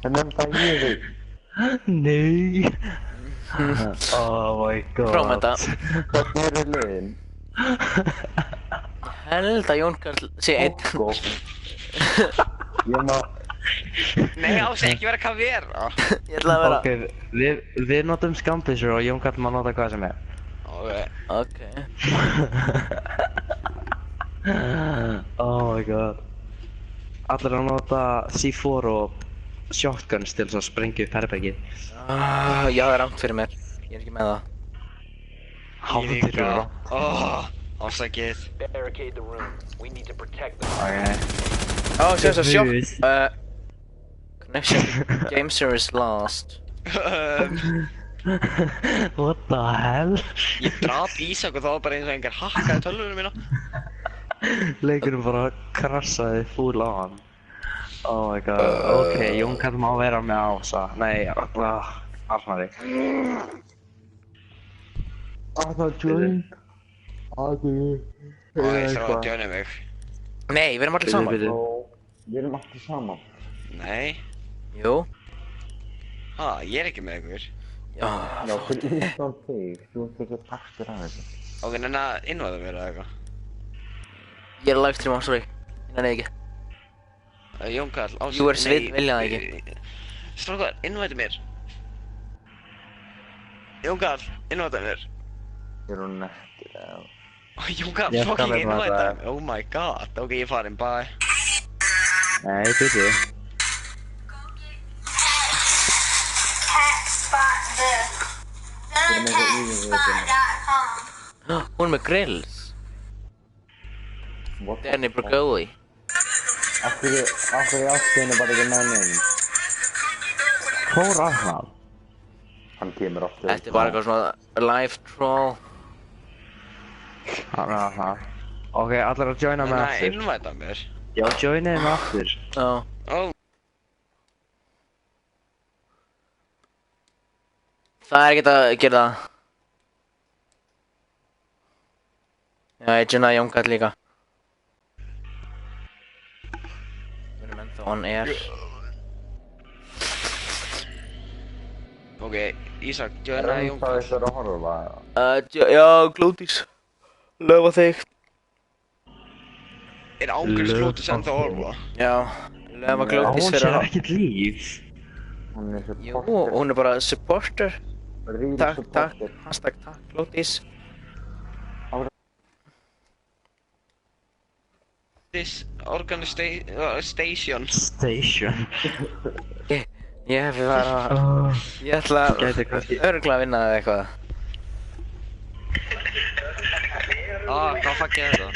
En það ég þig. Nei. Oh my god. Prófum þetta. Hvernig er liðin? Ég held að Jónkarl sé einn. Ég má... Nei, Ási, ekki vera kavera. Ég ætla að vera... Ok, við notum skambissur og Jónkarl má nota hvað sem er. Ok. Oh my god. Allir að nota C4 og shotguns til þess að sprengja upp herbergið. Já, það er rangt fyrir mér. Ég er ekki með það. Hálftir eru rangt. Ásakið. Sjá, shot. Connection. Game service lost. What the hell? Ég draf Ísak og það var bara eins og einhver hakkaði tölvunum mína. Leikurinn bara krassaði full on. Oh my god. Ok, Jónkarl má vera með Ása. Nei, Arnari. Arnar join. Ég þarf að djóna mig. Nei, við erum allir saman. Við erum allir saman. Nei. Jú. Ég er ekki með ykkur. Já, fyrir Ísland þig. Þú ert ekki partur af þessu. Ok, en að innvæða mér eða eitthvað. ég er að livestreama, sorry. Ég nenni ekki. Jónkarl, Ási... Viewers vilja það ekki. Strákar, innvæta mér. Jónkarl, innvæta mér. Er hún nettir eða? Jónkarl, fucking innvæta mér. Oh my god. Ok, ég er farin, bye. Nei, byrju. Hún er með grills. Danny Brogoli. Af hverju áttu bara ekki menn inn? Fór Arnar. Hann kemur ofta. Þetta er bara eitthvað svona live troll. Arnar. Ok, allir að joina mig Nei, aftur. innvæta mér. Já, joinaði mig aftur. Já. Ó. Það er ekkert að gera það. Já, ég joinaði Jónkall líka. Við erum ennþá on air. Ok, Ísak, joinaði Jón Það Karl. er að horfa. Já, Glódís. Löfa þig. Er ángurins Glódís ennþá að horfa? Já, löfa Hún Glódís fyrir sér að... ekkert líf. Hún er Jú, supporter. hún er bara supporter. Real Takk, supporter. hashtag takk, Glódís. This organization. Station. Ég hef bara... Ég ætla Gæti kannski- örugglega að vinna eða eitthvað. Hvað fuck er þetta?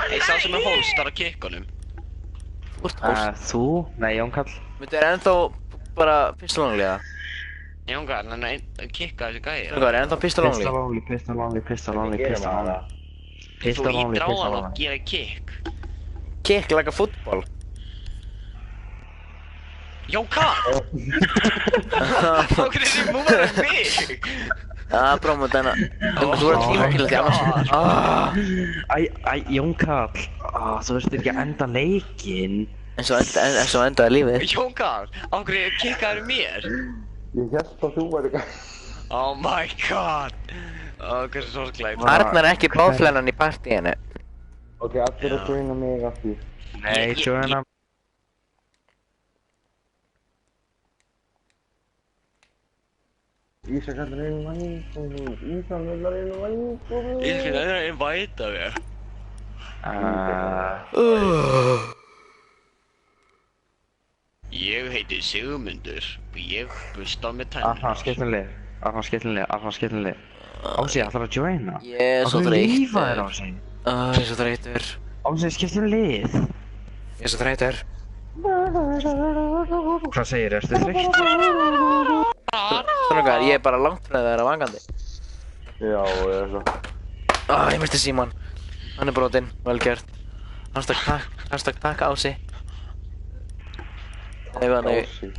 Hey, sá sem er host, það er að kikka honum. Þú ert host. Þú? Nei, Jón Karl. Myndu er ennþá bara pistolongliða. Jón Karl, hann er að kikka þessi gæja. Hvað er ennþá pistolongli? Pistol only. Gerum það. Þú ítir á hann og gera kikk. Kick like a football. Jón Karl! Okkur er þið múið um mig! Bróma þennan. Þú ert tímakilla því annars. Jón Karl. Þú veist ekki að enda leikinn. En svo endaði lífið. Jón Karl, okkur er kikkaður mér! Ég held að þú væri gæt. Oh my god! Okkur er sorglega. Arnar er ekki báflennan í partíinu. Ok, allir að joina mig aftur. Nei, joina. Ísak allir einu vængum. Ísak allir einu vængum. Ég finn að það er að væta mér. Ég heiti Sigmundur og ég busta með tennur. Arnar skellin lið. Ási, ætlar að joina? Ég er svo Lífa þreyttur. þér, Ási. Ég er svo þreyttur. Ási, skellin lið. Ég er svo þreyttur. Hvað segir þér? Ertu þreytt? Svona hvað, ég er bara langt frá það að vera vangandi. Já, ég er svo. Ég misti Símon. Hann er brotinn, vel gert. Hashtag takk Ási. Ási.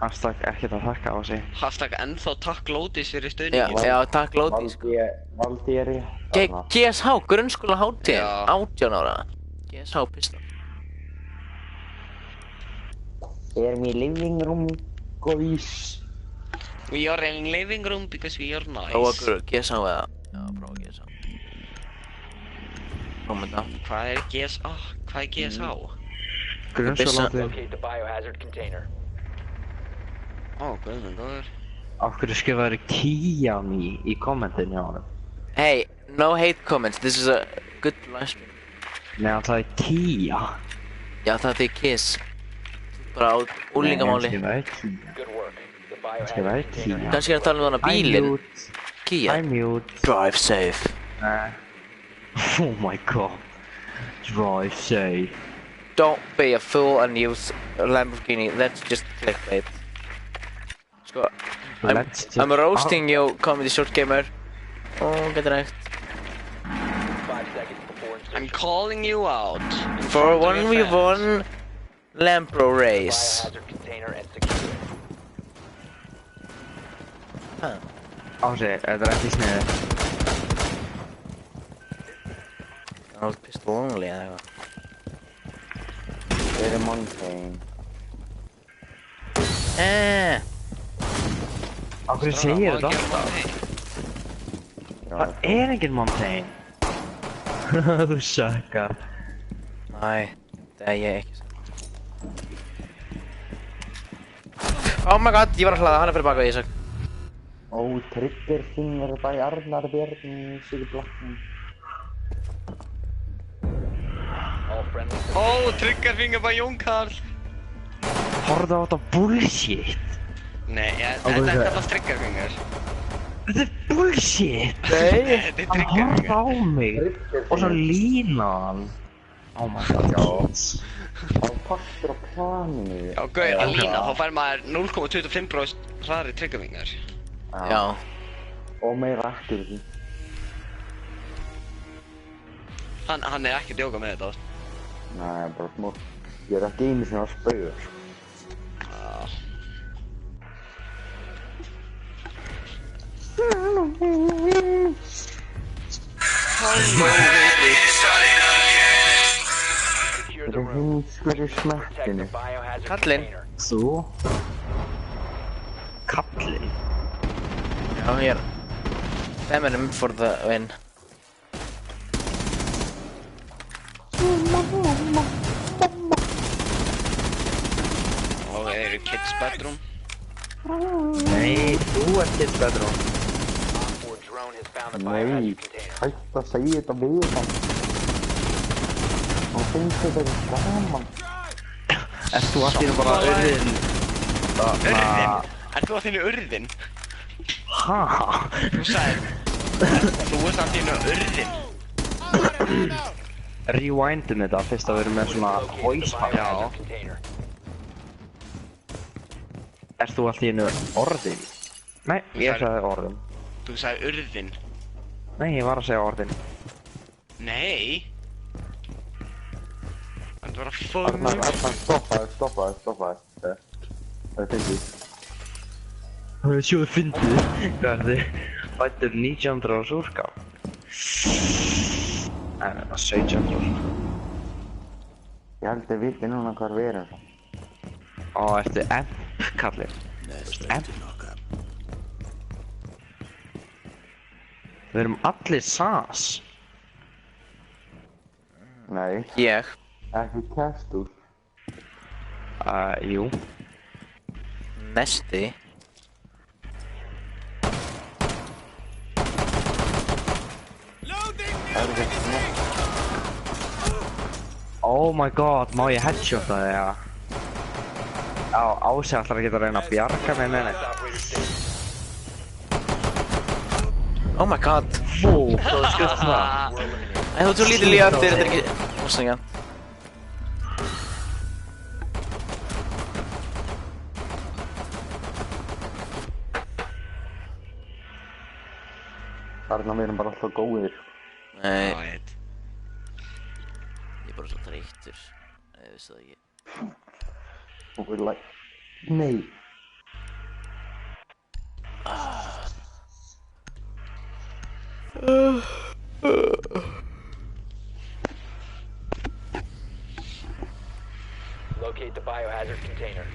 Hashtag ekkert að þakka, Ási. Hashtag ennþá takk Glódís fyrir stuðningin. Já, takk Glódís. Valdi ég rétt. GSH, grunnskóla hátíð. Já. 18 ára. GSH pistol. Erum í living room, guys. We are in living room because we are nice. Prófa GSH eða? Já, prófa GSH. Prófum þetta. Hvað er GSH? Hvað er GSH? Grunnskólahátíð. Locate the biohazard container. Guð minn góður. Af hverju skrifaður Kiami í kommentinu á hann? Hey, no hate comments. This is a good livestream. Nei, hann sagði Kia. Já, það er Kiss. Bara á úlingamáli. Nei, hann skrifaði Kia. Good work. The Hann skrifaði biohazard container. Kia. Kannski er að tala um þannig bílinn. Kia. I'm mute. Drive safe. Oh my god. Drive safe. Don't be a fool and use a Lamborghini. That's just clickbait. Sko, I'm roasting you, comedy short gamer. Get right. 5 seconds before I'm insertion. calling you out. For 1v1 Lampro race. Biohazard container and secure it. Ási, þetta er ekki sniðið. Það er pistol only eða eitthvað. Við erum mountain. Af hverju segir þetta alltaf? Það er engin mountain. Þú sökkar. Næ, það er ég ekki. Oh my god, ég var að hlaða, hann er fyrir baka Ísak. Trigger finger by Arnar Björn, Sigur Blackman. All friendly. Triggerfinger by Jón Karl. Horfðu á þetta bullshit. Nei, þetta er kallast triggerfinger. Þetta er bullshit. Þetta er Hann horfði triggerfinger. á mig og svo línan. Oh my god. Hann partur á planinu. Já, gauð, að lína, þá fær maður 0,25% hraðari triggerfinger. Já. Og meira accuracy. Hann ekki að djóka með þetta. Nei, bara smá. Ég ekki einu sinni að spauga. Secure the room. Heimskur í Protect the smettinu. biohazard Kallinn. container. Þú? Kallinn? Oh, here. Feminine for the win. Og þeir eru kids bedroom. Nei, þú ert kids bedroom. Op 4 drone has found the Nei, biohazard container. hætt að segja þetta við hann. Hann finnst þetta ekki gaman. Ert þú allt í einu bara urðin? Urðin? Ert þú að þínu urðin? Hæ? Þú sagðir, þú ert að þínu urðin. Rewindum þetta fyrst að við erum með svona voice hack. Biohazard container. Ert þú allt í einu orðin? Nei, ég sagði orðin. Þú sagði urðin. Nei, ég var að segja orðin. Nei. Það var að Arnar, stoppaði. Það finnst Það er sjóðu fyndið. Hvað er þið? Fættur 1900 á súrká. Nei, það var 1700. Ég held að viti núna hvað við erum. Ó, ertu M, kallinn? M? Við erum allir SAS. Nei, Ég. ekki Kestur. Jú. Nesti. Oh my god, má ég headshota þig eða? Já, Ási ætlar að geta að reyna að bjarga mig með henni. Oh my god. Fú, hvað skjótt það? Æ, þú ert svo lítið líka eftir, þetta er ekki... Ósækja. Þarna við erum bara alltaf góðir. Nei, ég veit. ég er bara svo þreyttur. Ég vissi það ekki. Og við Nei. Locate the biohazard container.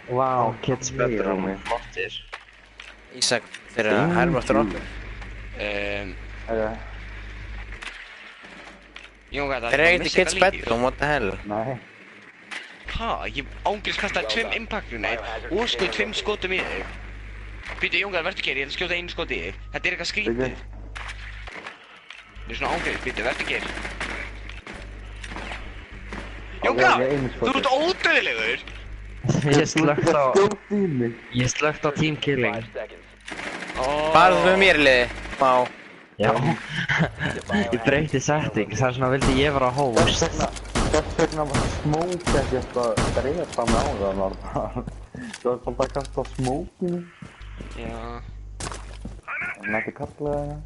Wow, kids bedroom, flottir. Ísak, þeir eru að herma eftir okkur. Jón, hvað Þeir eru ekkert í kids bedroom, what the hell? Nei. Ha, ég ángriðs kastaði 2 impactgrenade og skoði 2 skotum í þig. Býtu, Jón, verður geir, ég ætla að skjóta 1 skot í þig. Þetta er eitthvað skrítið. Þetta er svona ángriðs, býtu, verður geir. Jón, þú ert ódöðilegur! Ég slögt á... Skjótt í mig. Ég slögt á team killing. 5 seconds. Bara þú með mér í liði. Má. Já. Ég breyti setting, það er svona vildi ég vera host. Þess vegna var smók ekki eitthvað drepa með á það var bara. Þú var bara að kasta smókinu. Já. Það mætti kalla það.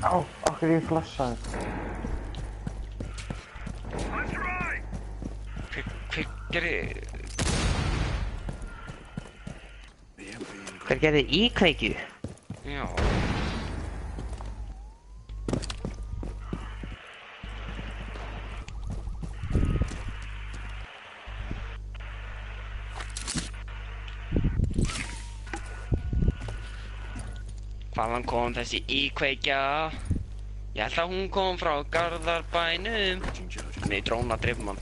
Á, okkur ég flassaði. Hver gerði... Hver gerði íkveikju? Já. Hvaðan kom þessi íkveikja? Ég held að hún kom frá Garðarbænum. Nei, dróna drifum hann.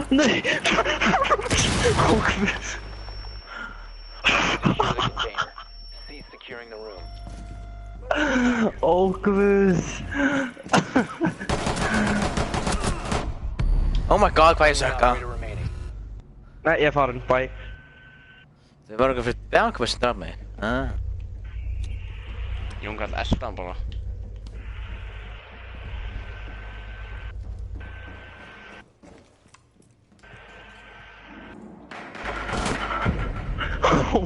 Nei! Secure the container. Cease securing the room. Ó guð! Oh my god, hvað ég sökka. Operator remaining. Nei, ég er farin, bye. Þau var eitthvað fyrir... Já, hvað sem draf mig. Jón gæti elda hann bara.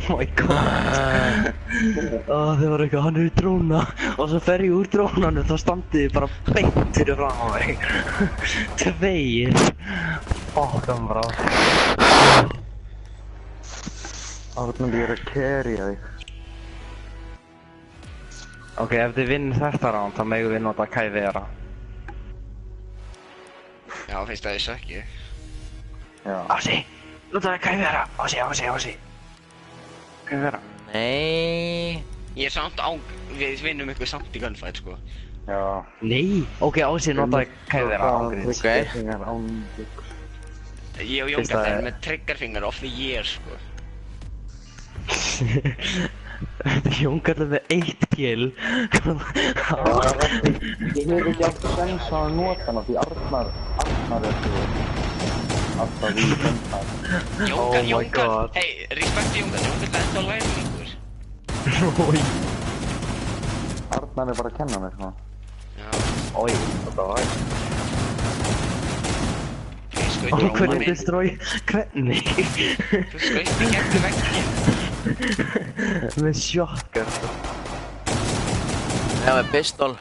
my god. Það var eitthvað, hann í dróna. Og svo fer ég úr drónanum, þá standið þið bara beint fyrir fram á mig. Tveir. Fokkan brá. Það myndi ég að carrya þig. Ok, ef þið vinnir þetta round, þá megum við nota Kævera. Já, finnst það þessu ekki. Já. Ási, notaðu Kævera. Ási. Kævera. Nei. Ég er samt við vinnum ykkur samt í gunfight, sko. Já. Nei. Ok, Ási, notaðu Kævera. Ok. Ég og Jóngar þeir með triggerfinger of the year, sko. Þetta er Jóngarlega með 1 kill. Ég hef ekki alltaf sens að nota hana því Arnar er alltaf í gunfight. Jóngar, hei, respekti Jóngar lenda á lærum ykkur. Ói. Arnar er bara að kenna mér svona. Já. Ói, þetta var hægt. Skautur Hvernig destroy? Hvernig? Þú skautur í gegnum vegginn. Með shotgun. Já, með pistol.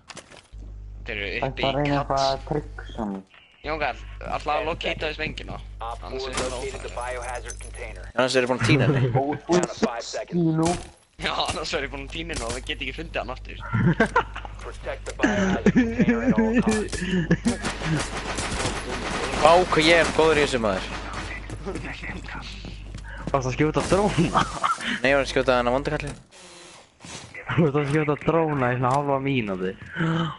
Þeir eru Þetta uppi í reyna kats. eitthvað trygg saman. Jóngar, alltaf að lokata þessu vengina. Op 4 Annars er það located the óþægilegt. biohazard container. Annars er ég búinn að týna henni. Down to 5 seconds. Kíló. Já, annars verður ég búinn að týna henni og það get ekki fundið hann aftur. Protect the biohazard container at all costs. Vá, hvað ég er góður í þessu maður. Varst að skjóta dróna? Nei, ég var að skjóta hann á vondakallin. Þú varst að skjóta dróna í svona halva mínúti.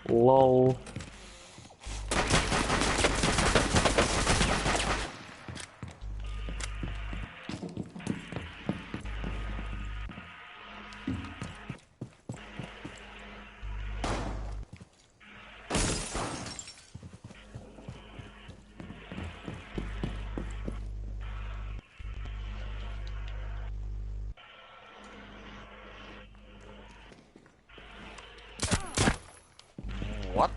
Lol. What?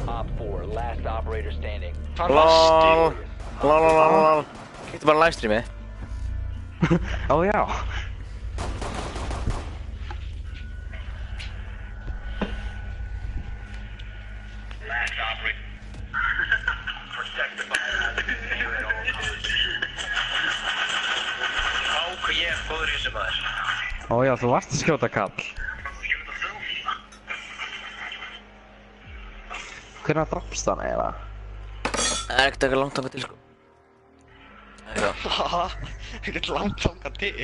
Op 4, last operator standing. Hvað LOL. lastu? LOL. Kíktu bara livestreamið. Ó já. Ó já, þú varst að skjóta kall. Hvernig drafst hann eiginlega? Það er ekkert eitthvað langt þangað til, sko. Haha, ekkert langt þangað til.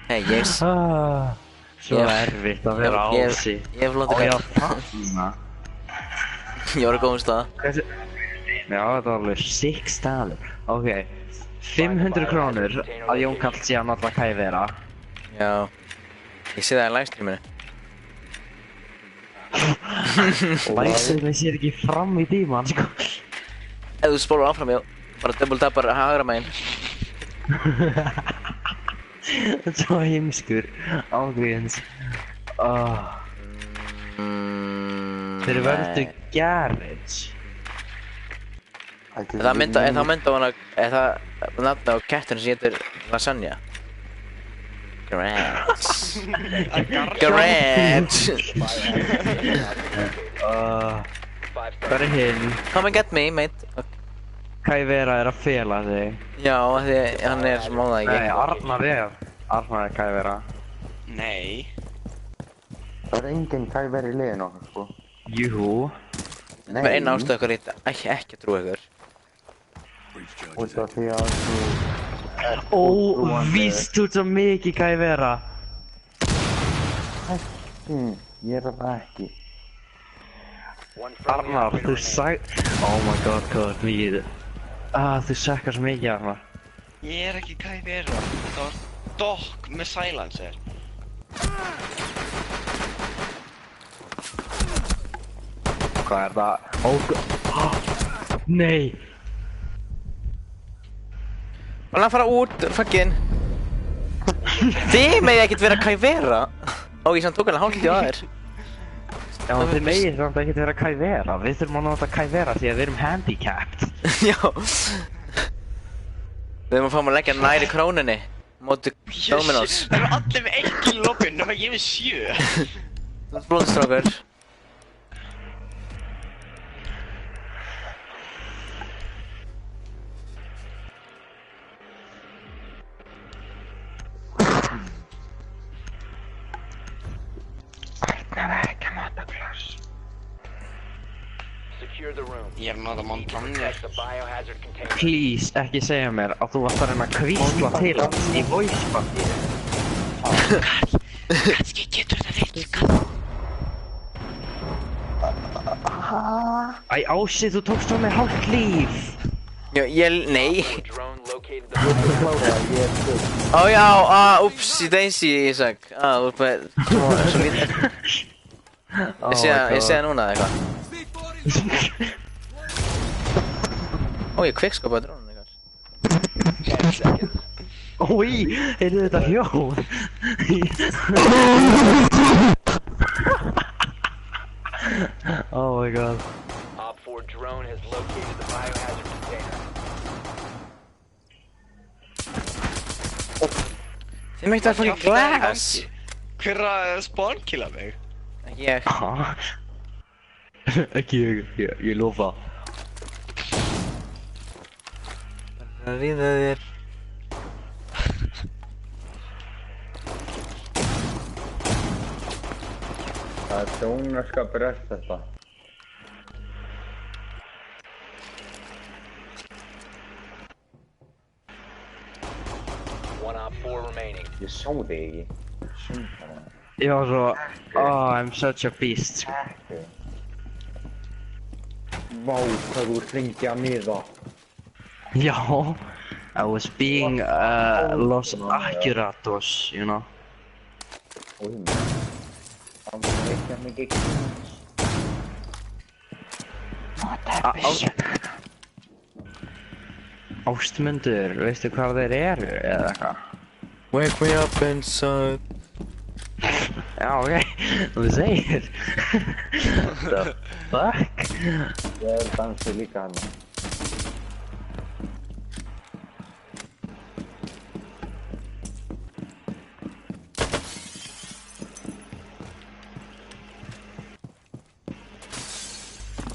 Hei, ég... Svo erfitt að vera Ási. Ég hef látið Ó já, kall. þarna. Ég var á góðum stað. Já, þetta var alveg 6 staður. Ok, 500 krónur að Jón Karl sé að nota Kævera. Já. Ég sé það í livestreaminu. Læsirinn sér ekki fram í tíman, sko. Ef þú spólar áfram, já. Bara double tappar hagra megin. Þetta er svo heimskur. Ágríðins. Þeir verðu garage. Það mynda á hana... Það nafna á kettinu sem hétur Lasagna. Garage. Garage. Hvað er hinn? Come and get me, mate. Kævera er að fela þig. Já, því hann er sem á það ekki. Nei, Arnar er Kævera. Nei. Það er enginn Kæveri í liðinu okkar, sko. Jú. Það er einn ástöð okkur ekki að trúa ykkur. Út af því að þú... Ó, víst þú svo mikið Kævera. Ég er það ekki. Arnar, þú oh my god, hvað mikið. Þú sakkar svo mikið, Arnar. Ég er ekki Kævera. Það var Doc með silencer. Hvað er það? Nei. Var hann að fara út, fucking. Þið megið ekkert vera Kævera. Ó, ég samt tók alveg hálft í aðeir. Já, þið megið samt ekkert vera Kævera. Við þurfum að nota Kævera því að við erum handicapped. Já. Við erum að fá að leggja næri króninni móti Dominos. Það eru allir með 1 kíl í lobbyn nema ég með 7. Það er blóðstrákur. Secure the room. Ég er náða Montana. Protect the biohazard container. Please, ekki segja mér að þú varst að reyna að kvísla til hans í voice-bandi. Kannski getur það virkað. Æ, Ási, þú tókst frá mér hálft líf. Nei. Drone located the Ó já, upsi daisy, Ísak. Þú ert með svo lítið. Ég sé það núna eitthvað. Ó, ég kvikskópaði drónun eitthvað. 10 seconds. Ói, heyrðu þetta hljóð? Oh my god. Op 4 drone has located the biohazard container. Þið meitt að fucking glass. Hver að spawnkilla mig? Ég. Ekki ég lofa. Bara ríða þér. Það er sjónarska brest þetta. One op 4 remaining. Ég sá þig ekki. Ég var svo, oh, I'm such a beast. Vá, hvað þú hringið að miða. Já, I was being Los Accuratos, you know. Új, það var ekki að mikið kynns. Ástmundur, veistu hvað þeir eru eða eitthvað? Wake me up inside. Já, ok, þú segir. The fuck? Ég er dansið líka hann.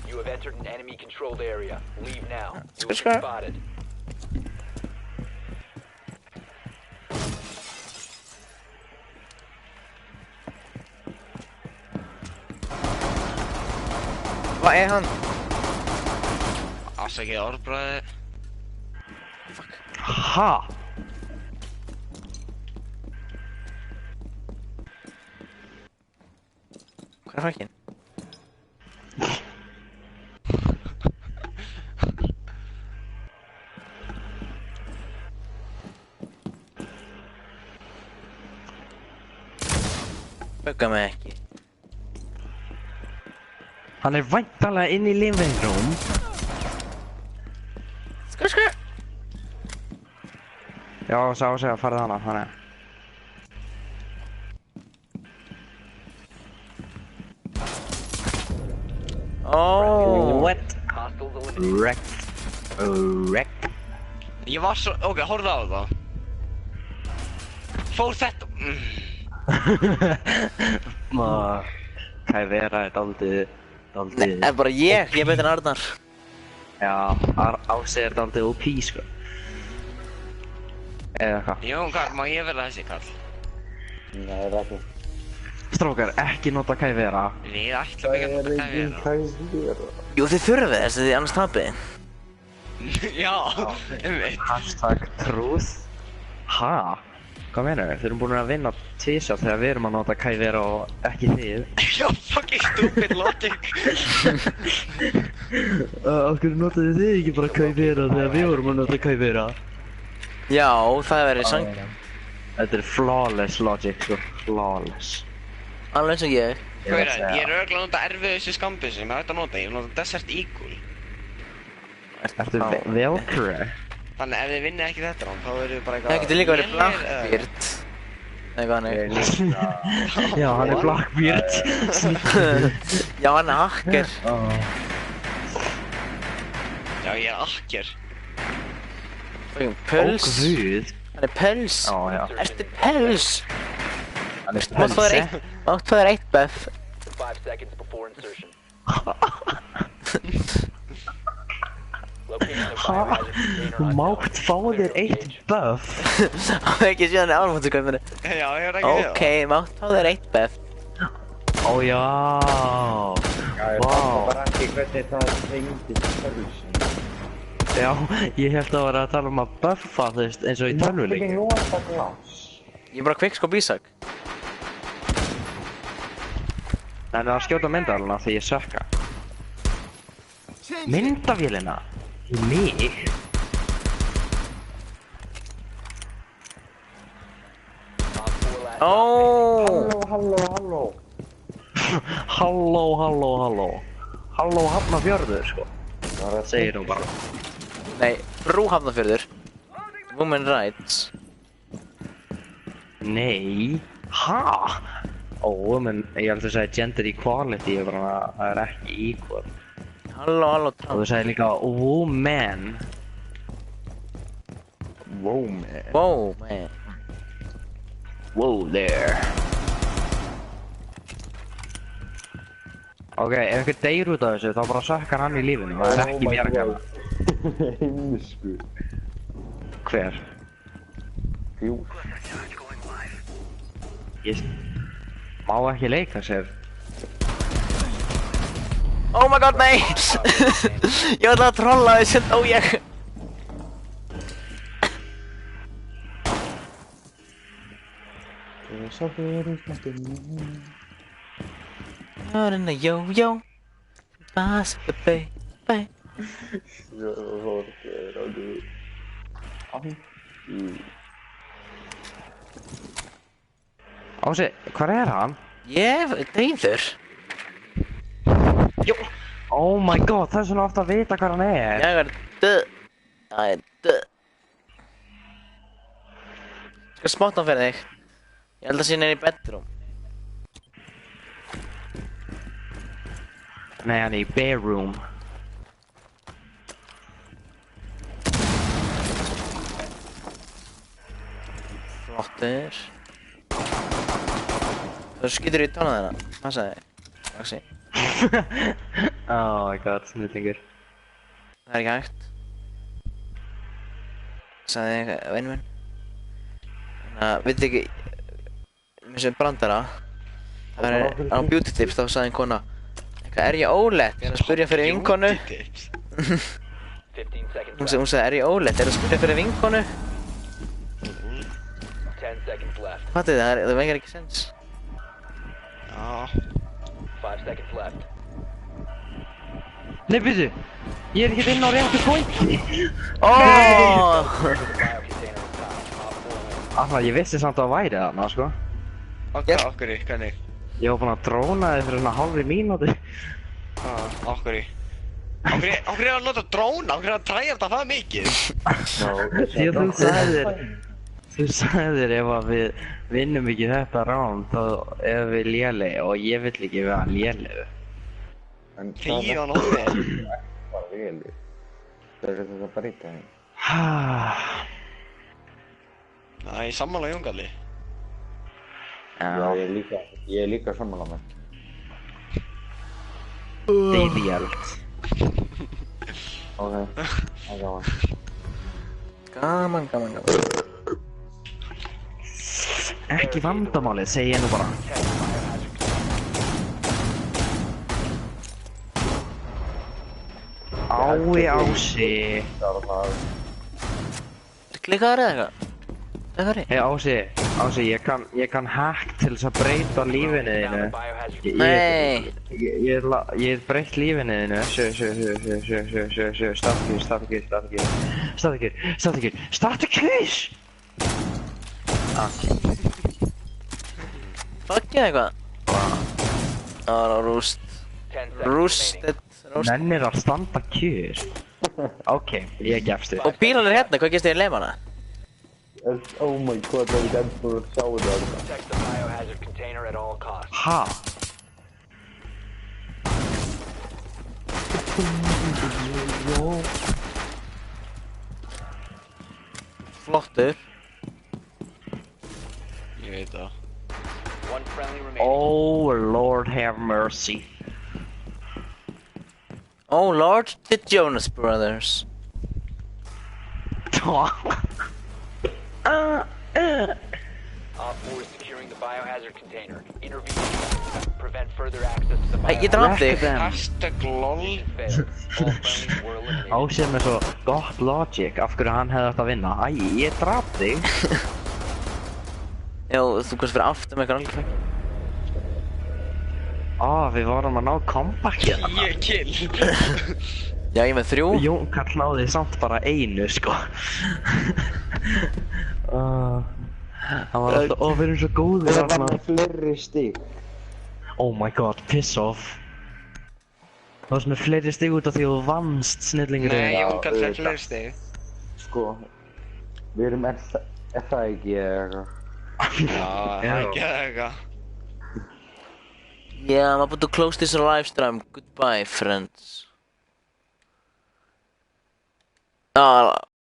You have entered an enemy controlled area. Leave now. You Let's will be go. spotted. Hvað er hann? Afsakið orðbræði. Ha? Hvað er frækinn? Bugga mig ekki. Hann er væntanlega inn í living room. Skur. Já, sá sig að farið hana, þannig. Oh. What? Hostiles eliminated. Wreck. Ég var svo, ok, horfðu á það. Fór þetta. Kævera er daldið. Nei, en bara ég er betur en Arnar. Já, Ási er daldið OP, sko. Eða hvað? Jón, Karl, má ég verða þessi, Karl? Nei, það er ekki. Strákar, ekki nota Kævera. Við ætlum ekki að nota kæfina. Jú, þið þurfið þess að þið annars tapið. Já, einmitt. Hashtag truth. Ha? Hvað meinar þið? Þið erum búin að vinna tvisar þegar við erum að nota Kævera og ekki þið. Já, fucking stupid logic. Af hverju notaðu þið ekki bara Kævera þegar við vorum að nota Kævera? Já, það verið sang. Þetta er flawless logic, sko. Flawless. Alveg eins og ég. Hvað er það? Ég er örgulega að nota erfiðustu skambið sem ég hætti að nota. Ég nota Desert Eagle. Ertu Velcro? Þannig ef þið vinnið ekki þetta rán, þá verður bara eitthvað... Það getur líka verið Blackbeard. Eitthvað hann er. Já, hann er Blackbeard. Já, hann er hacker. Já, ég er akker. Pöls? Ó guð. Hann er pöls? Já. Ertu pöls? Hann er Mátt fá þér eitt buff. 5 seconds before insertion. Þú mátt fá þér eitt buff? Það er ekki síðan álmáttuköpinu. Já, ég er ekki Ok, mátt fá þér eitt buff. Ó já. Ég fatt bara ekki hvernig það tengist pölsin. Já, ég held að vera að tala um að buffa þú veist eins og í tölvuleik. Ég nota glas. Ég er bara kvikkskóp Ísak. En það skjóta myndavélina því ég sökka. Myndavélina? Í mig? Óóóó. Halló. Halló Hafnarfjörður sko. Það segir hún bara. Nei, Frú Hafnarfjörður. Women rights. Nei. Ha? Men ég held að segja gender equality er bara það er ekki equal. Halló, Og þú segir líka woman. Wow, man. Wow, man. Whoa there. Ok, ef einhver deyr út af þessu þá bara sökkar hann í lífinu. Það er ekki bjargana. Heimsku. Hver? Jú. Ég má ekki leika sér. Oh my god, nei! Ég ætla að trolla þessu, ég. Svo fyrir smattinu. You're in a yo-yo. Pass the baby. Ási, hvar er hann? Ég deyður. Jú. Oh my god, það er svona ofta að vita hvar hann er. Ég er döð. Ég er döð. Skal smáta hann fyrir þig. Ég held að sé hann í bedroom. Nei, hann er í bedroom. Flottur. Þú skýtur í tóna þeirra. Passaði þig. Maxi. Oh my god, snillingur. Það er ekki hægt. Sagði ég vinn minn. Þannig að, veit ekki, með sem brandara. Það er á beauty tips, þá sagði einn kona. Eitthvað, er ég ólétt? Ég er að spyrja fyrir vinkonu. Hún sagði, er ég ólétt? Ég er að spyrja fyrir vinkonu. 10 seconds left. Fattu þið, það veikar ekki sens. Já. 5 seconds left. Nei, byrju. Ég er ekki inn á réttu pointi. Alltaf, ég vissi samt að það væri þarna, sko. Okkur í, hvernig? Ég var búinn að dróna þið fyrir svona hálfri mínúti. Okkur í. Okkur er að nota dróna, okkur er að træja þetta það mikið. Því að þú sagðir ef að við vinnum ekki þetta rán, þá erum við léleg og ég vill ekki vera léleg. Þýð á nótið. Bara léleg. Það er þetta bara eitt aðeins. Það er sammála Jóngalli. Já, ég er líka sammála með. Deyðjald. Ok, það er gaman. Gaman. Ekki vandamálið, segi ég nú bara. Ási. Klikkaður eða eitthvað? Það er Hey Ási, ég kann hack til þess að breyta lífinu þínu. Nei. Ég hef breytt lífinu þínu. Sjö. Statikis! Fuckið eitthvað? Það var rústed. Nennir að standa kjur. Ok, ég gefst þér. Og bílan er hérna, hvað gerst þér í leifana? Oh my god, það er ekki ennþá að sjá þetta. Protect the biohazard container at all costs. Ha? aftur. Ég veit það. One friendly remaining. Oh Lord have mercy. Oh Lord, the Jonas Brothers. Op 4 is securing the biohazard container. Intervene. Prevent further access to the Hey, ég biohazard draf þig. Hashtag lol. Mission failed. All friendlies were eliminated. Ásir með svo gott logic af hverju hann hefði átt að vinna. Æ, ég draf þig. Já, þú kannski fyrir aftur með eitthvað alveg. Við vorum að ná comebackið. Ég kill. Já, ég með 3. Jón Karl náði samt bara 1, sko. Hann var alltaf, við erum svo góðir Það var með fleiri stig. Oh my god, piss off. Það var svona fleiri stig út af því að þú vannst, snillingurinn. Nei, Já, Jón kallar auðvitað. fleiri stig. Sko, við erum er það ekki eitthvað. Já, ekki eitthvað. Yeah, I'm about to close this live stream. Goodbye, friends.